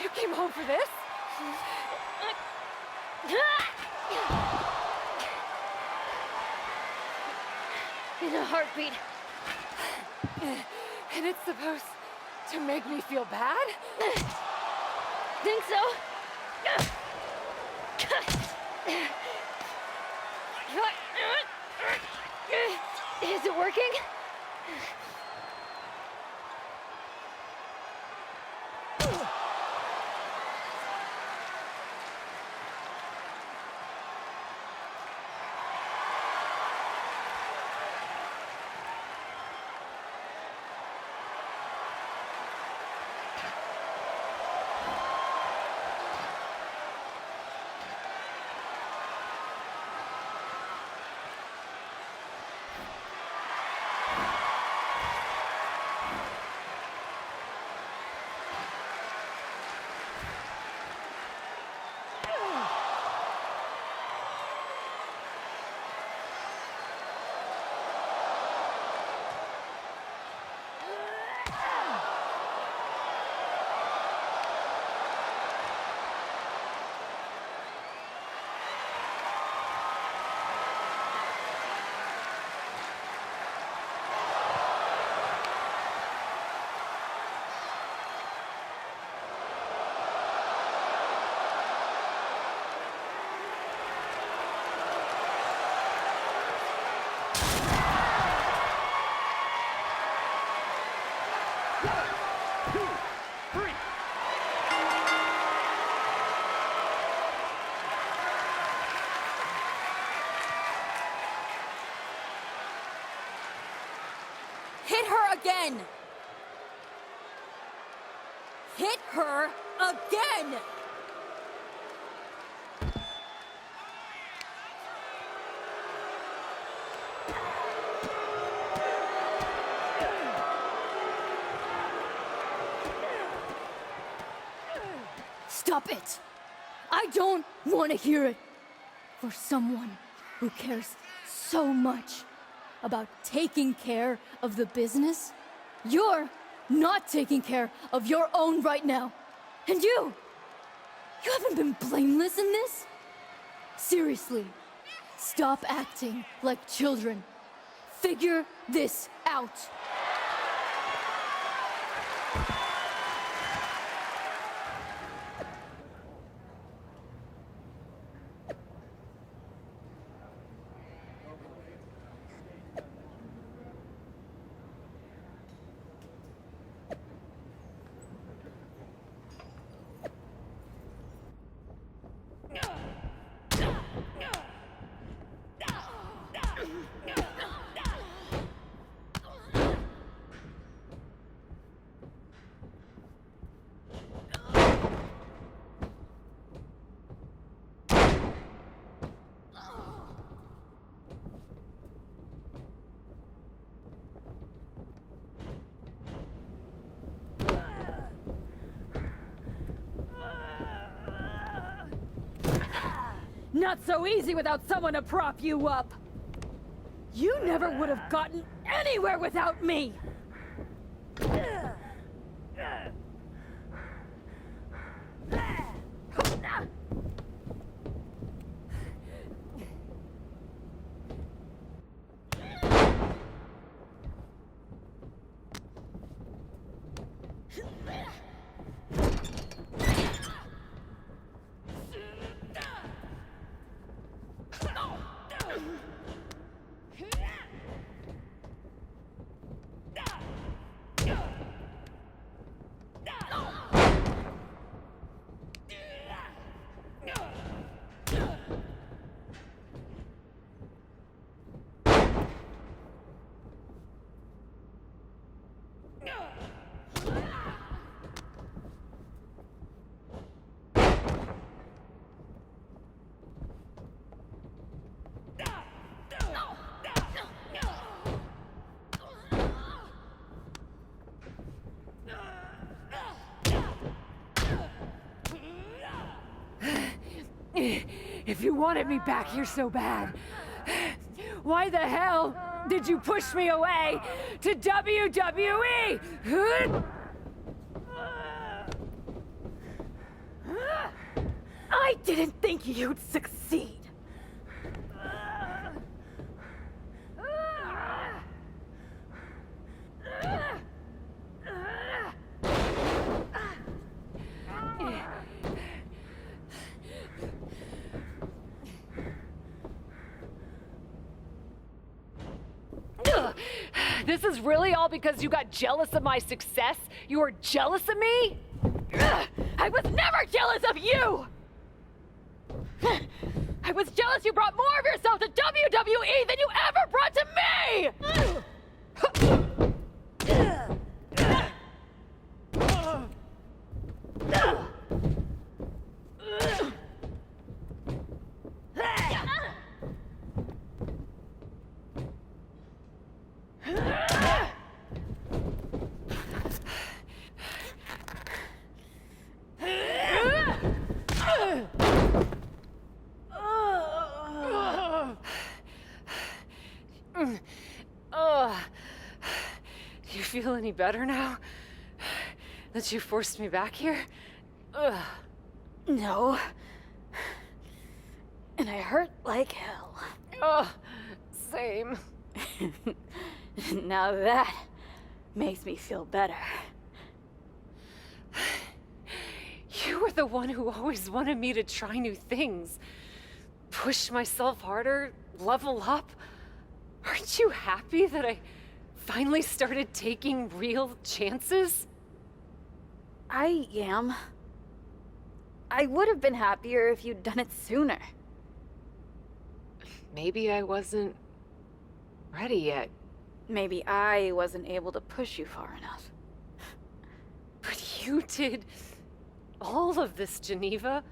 You came home for this? In a heartbeat. And it's supposed to make me feel bad? Think so? Is it working? Hit her again! Hit her again! Stop it! I don't want to hear it. For someone who cares so much about taking care of the business, you're not taking care of your own right now. And you haven't been blameless in this? Seriously, stop acting like children. Figure this out. Not so easy without someone to prop you up. You never would have gotten anywhere without me. If you wanted me back here so bad, why the hell did you push me away to WWE? I didn't think you'd succeed. This is really all because you got jealous of my success? You were jealous of me? I was never jealous of you! I was jealous you brought more of yourself to WWE than you ever brought to me! Do you feel any better now? That you forced me back here? Ugh. No. And I hurt like hell. Ugh. Same. Now that makes me feel better. You were the one who always wanted me to try new things. Push myself harder, level up. Aren't you happy that I finally started taking real chances? I am. I would have been happier if you'd done it sooner. Maybe I wasn't ready yet. Maybe I wasn't able to push you far enough. But you did all of this, Geneva.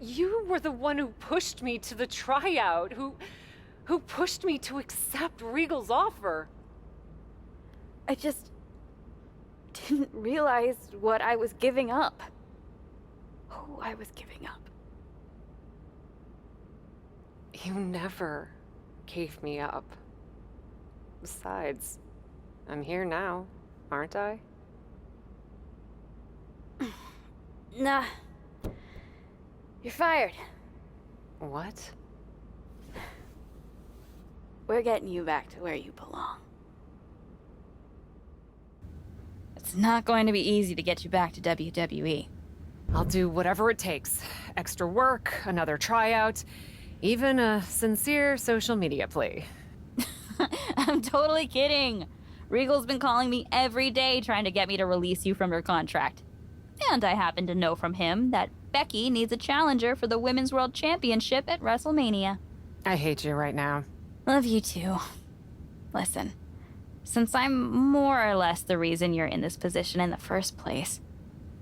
You were the one who pushed me to the tryout, who pushed me to accept Regal's offer. I just didn't realize what I was giving up. Who I was giving up. You never gave me up. Besides, I'm here now, aren't I? Nah. You're fired. What? We're getting you back to where you belong. It's not going to be easy to get you back to WWE. I'll do whatever it takes. Extra work, another tryout, even a sincere social media plea. I'm totally kidding. Regal's been calling me every day trying to get me to release you from your contract. And I happen to know from him that Becky needs a challenger for the Women's World Championship at WrestleMania. I hate you right now. Love you too. Listen, since I'm more or less the reason you're in this position in the first place.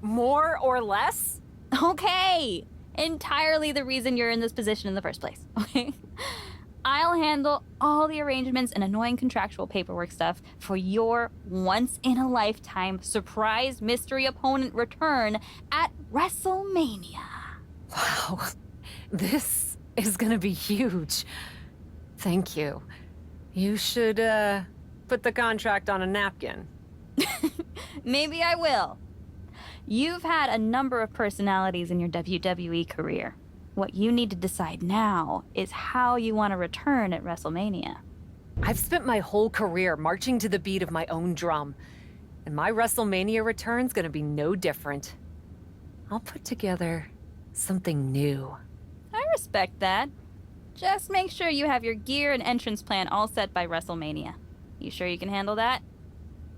More or less? Okay! Entirely the reason you're in this position in the first place, okay? I'll handle all the arrangements and annoying contractual paperwork stuff for your once-in-a-lifetime surprise mystery opponent return at WrestleMania. Wow, this is gonna be huge. Thank you. You should, put the contract on a napkin. Maybe I will. You've had a number of personalities in your WWE career. What you need to decide now is how you want to return at WrestleMania. I've spent my whole career marching to the beat of my own drum, and my WrestleMania return's gonna be no different. I'll put together something new. I respect that. Just make sure you have your gear and entrance plan all set by WrestleMania. You sure you can handle that?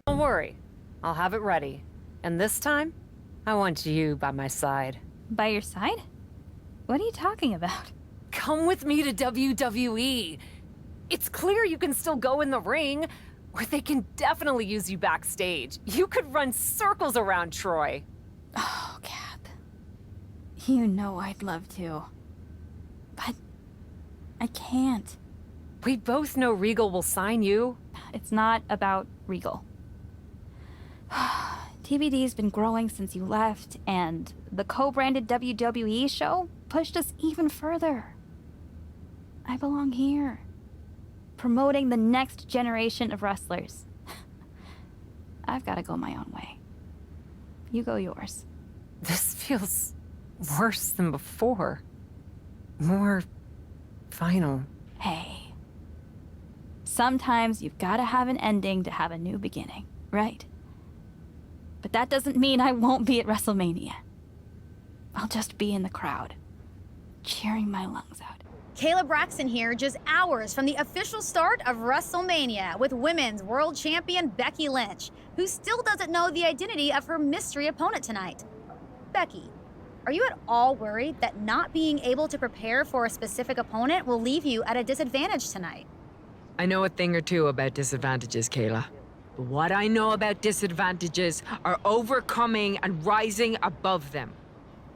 Don't worry. I'll have it ready. And this time, I want you by my side. By your side? What are you talking about? Come with me to WWE. It's clear you can still go in the ring, or they can definitely use you backstage. You could run circles around Troy. Oh, Cap. You know I'd love to. But I can't. We both know Regal will sign you. It's not about Regal. TBD's been growing since you left, and the co-branded WWE show pushed us even further. I belong here, promoting the next generation of wrestlers. I've got to go my own way. You go yours. This feels worse than before. More final. Hey. Sometimes you've got to have an ending to have a new beginning, right? But that doesn't mean I won't be at WrestleMania. I'll just be in the crowd, cheering my lungs out. Kayla Braxton here, just hours from the official start of WrestleMania with Women's World Champion Becky Lynch, who still doesn't know the identity of her mystery opponent tonight. Becky, are you at all worried that not being able to prepare for a specific opponent will leave you at a disadvantage tonight? I know a thing or two about disadvantages, Kayla. But what I know about disadvantages are overcoming and rising above them.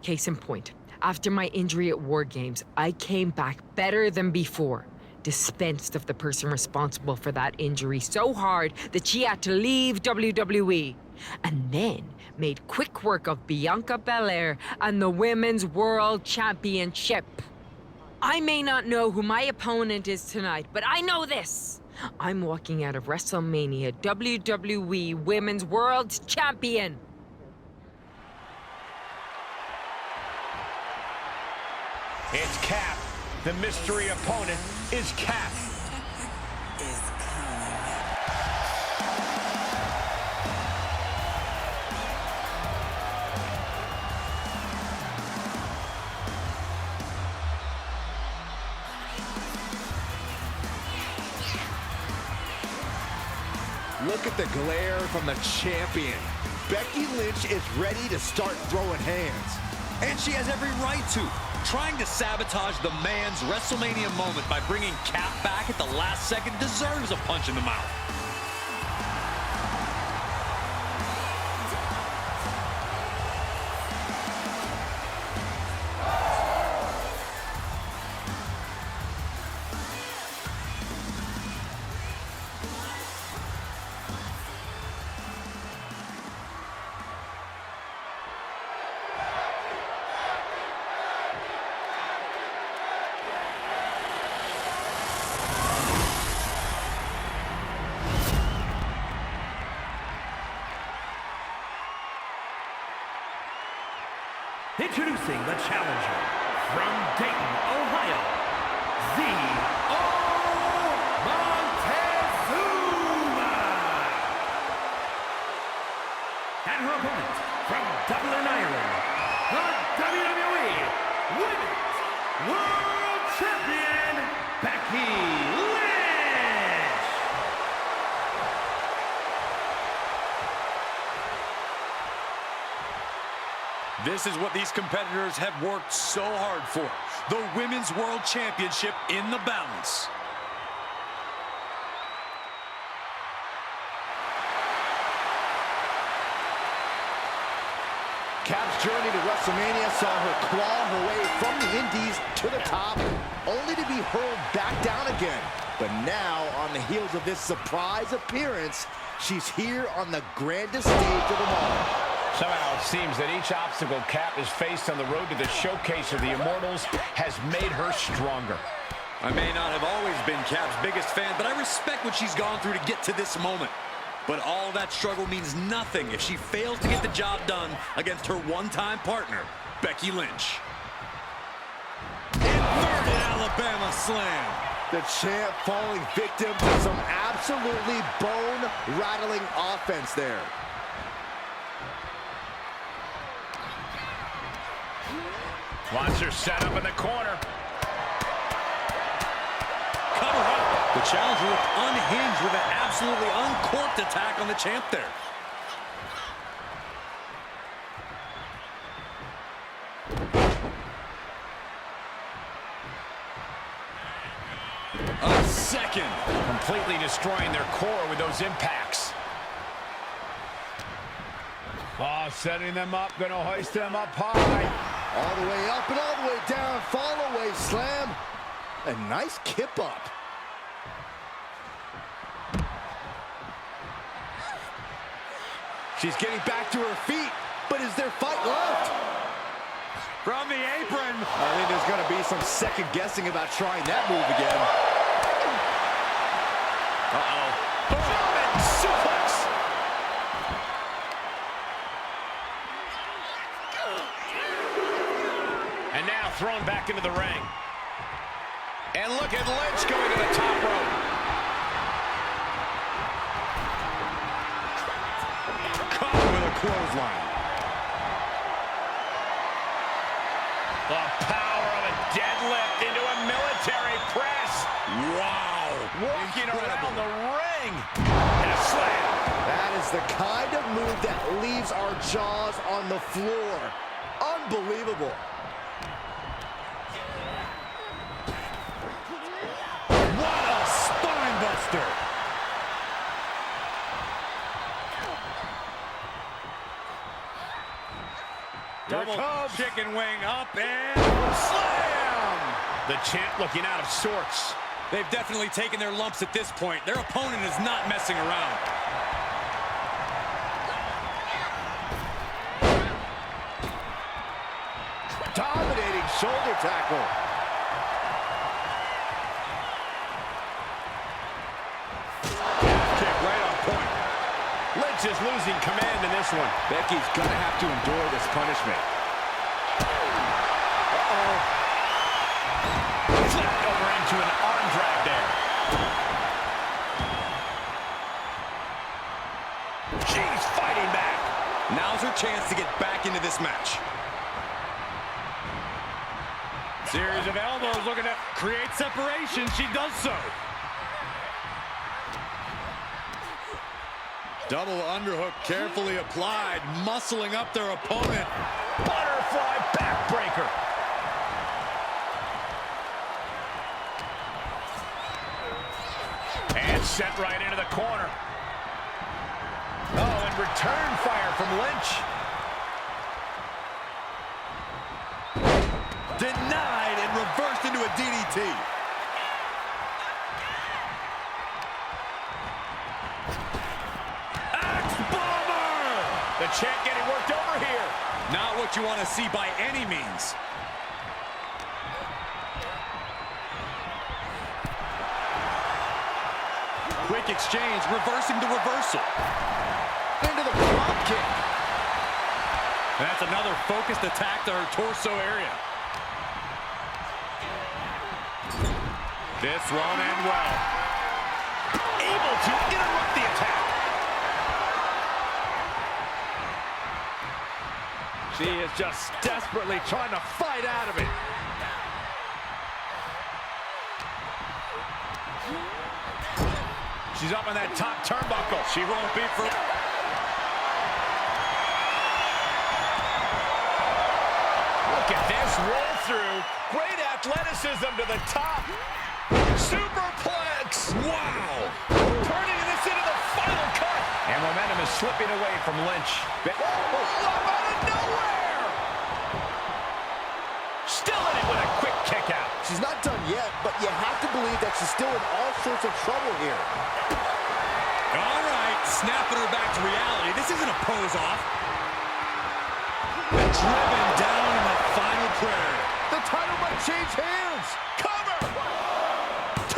Case in point. After my injury at War Games, I came back better than before. Dispensed of the person responsible for that injury so hard that she had to leave WWE. And then made quick work of Bianca Belair and the Women's World Championship. I may not know who my opponent is tonight, but I know this. I'm walking out of WrestleMania WWE Women's World Champion. It's Cap. The mystery opponent is Cap. Look at the glare from the champion. Becky Lynch is ready to start throwing hands. And she has every right to. Trying to sabotage the man's WrestleMania moment by bringing Cap back at the last second deserves a punch in the mouth. Introducing the challenger from Dayton, Ohio, Montezuma. And her opponent from Dublin, Ireland, the WWE Women's World Champion, Becky Lynch. This is what these competitors have worked so hard for. The Women's World Championship in the balance. Cap's journey to WrestleMania saw her claw her way from the Indies to the top, only to be hurled back down again. But now, on the heels of this surprise appearance, she's here on the grandest stage of them all. Somehow it seems that each obstacle Cap has faced on the road to the showcase of the Immortals has made her stronger. I may not have always been Cap's biggest fan, but I respect what she's gone through to get to this moment. But all that struggle means nothing if she fails to get the job done against her one-time partner, Becky Lynch. Inverted Alabama slam. The champ falling victim to some absolutely bone-rattling offense there. Wants her set up in the corner. Cover up. The challenger looked unhinged with an absolutely uncorked attack on the champ there. A second. Completely destroying their core with those impacts. Oh, setting them up, gonna hoist them up high. All the way up and all the way down, fall away slam. A nice kip up. She's getting back to her feet, but is there fight left? from the apron. I think there's going to be some second guessing about trying that move again. Uh-oh. German suplex. And now thrown back into the ring. And look at Lynch going to the top rope. Caught with a clothesline. The power of a deadlift into a military press. Wow. Walking around the ring. And a slam. That is the kind of move that leaves our jaws on the floor. Unbelievable. What a spine buster. Double chicken wing up and slam! The champ looking out of sorts. They've definitely taken their lumps at this point. Their opponent is not messing around. Dominating shoulder tackle. Kick right on point. Lynch is losing command in this one. Becky's gonna have to endure this punishment. Uh-oh. Flipped over into an arm drag there. She's fighting back. Now's her chance to get back into this match. Series of elbows looking to create separation. She does so. Double underhook carefully applied, muscling up their opponent. Butterfly backbreaker. And sent right into the corner. Oh, and return fire from Lynch. Denied and reversed into a DDT. The champ getting worked over here. Not what you want to see by any means. Quick exchange, reversing the reversal. Into the drop kick. That's another focused attack to her torso area. This won't end well. Able to interrupt the attack. She is just desperately trying to fight out of it. She's up on that top turnbuckle. She won't be for... Look at this roll through. Great athleticism to the top. Superplex. Wow. Turning this into the final cut. And momentum is slipping away from Lynch. Out of nowhere. Still in it with a quick kick out. She's not done yet, but you have to believe that she's still in all sorts of trouble here. All right, snapping her back to reality. This isn't a pose-off. Driven down in the final prayer. The title might change hands. Cover. 2.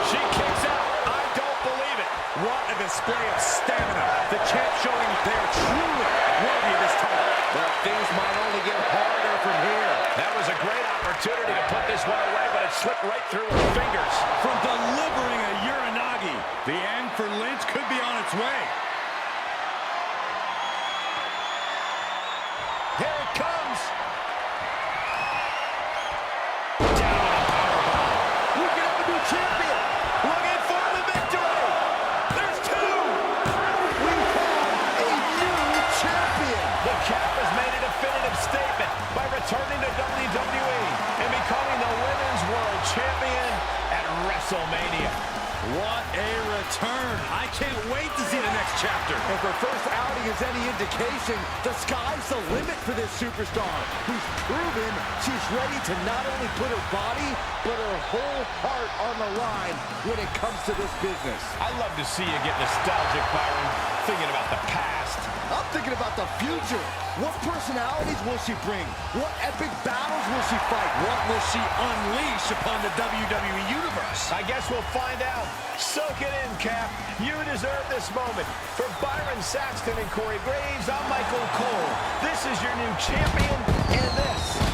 She kicks out. I don't believe it. What a display of stamina. The champ showing they are truly worthy of this title. But things might only get harder from here. That was a great opportunity to put this one away, but it slipped right through her fingers. From delivering a Uranagi, the end for Lynch could be on its way. Here it comes. Down with a powerbomb. We can have a new champion. Looking for the victory. There's 2. We have a new champion. The champ has made a definitive statement by returning to WWE and becoming the Women's World Champion at WrestleMania. What a return. I can't wait to see the next chapter. If her first outing is any indication, the sky's the limit for this superstar, who's proven she's ready to not only put her body, but her whole heart on the line when it comes to this business. I love to see you get nostalgic, Byron, thinking about the past. I'm thinking about the future. What personalities will she bring? What epic battles will she fight? What will she unleash upon the WWE Universe? I guess we'll find out. Soak it in, Cap. You deserve this moment. For Byron Saxton and Corey Graves, I'm Michael Cole. This is your new champion, and this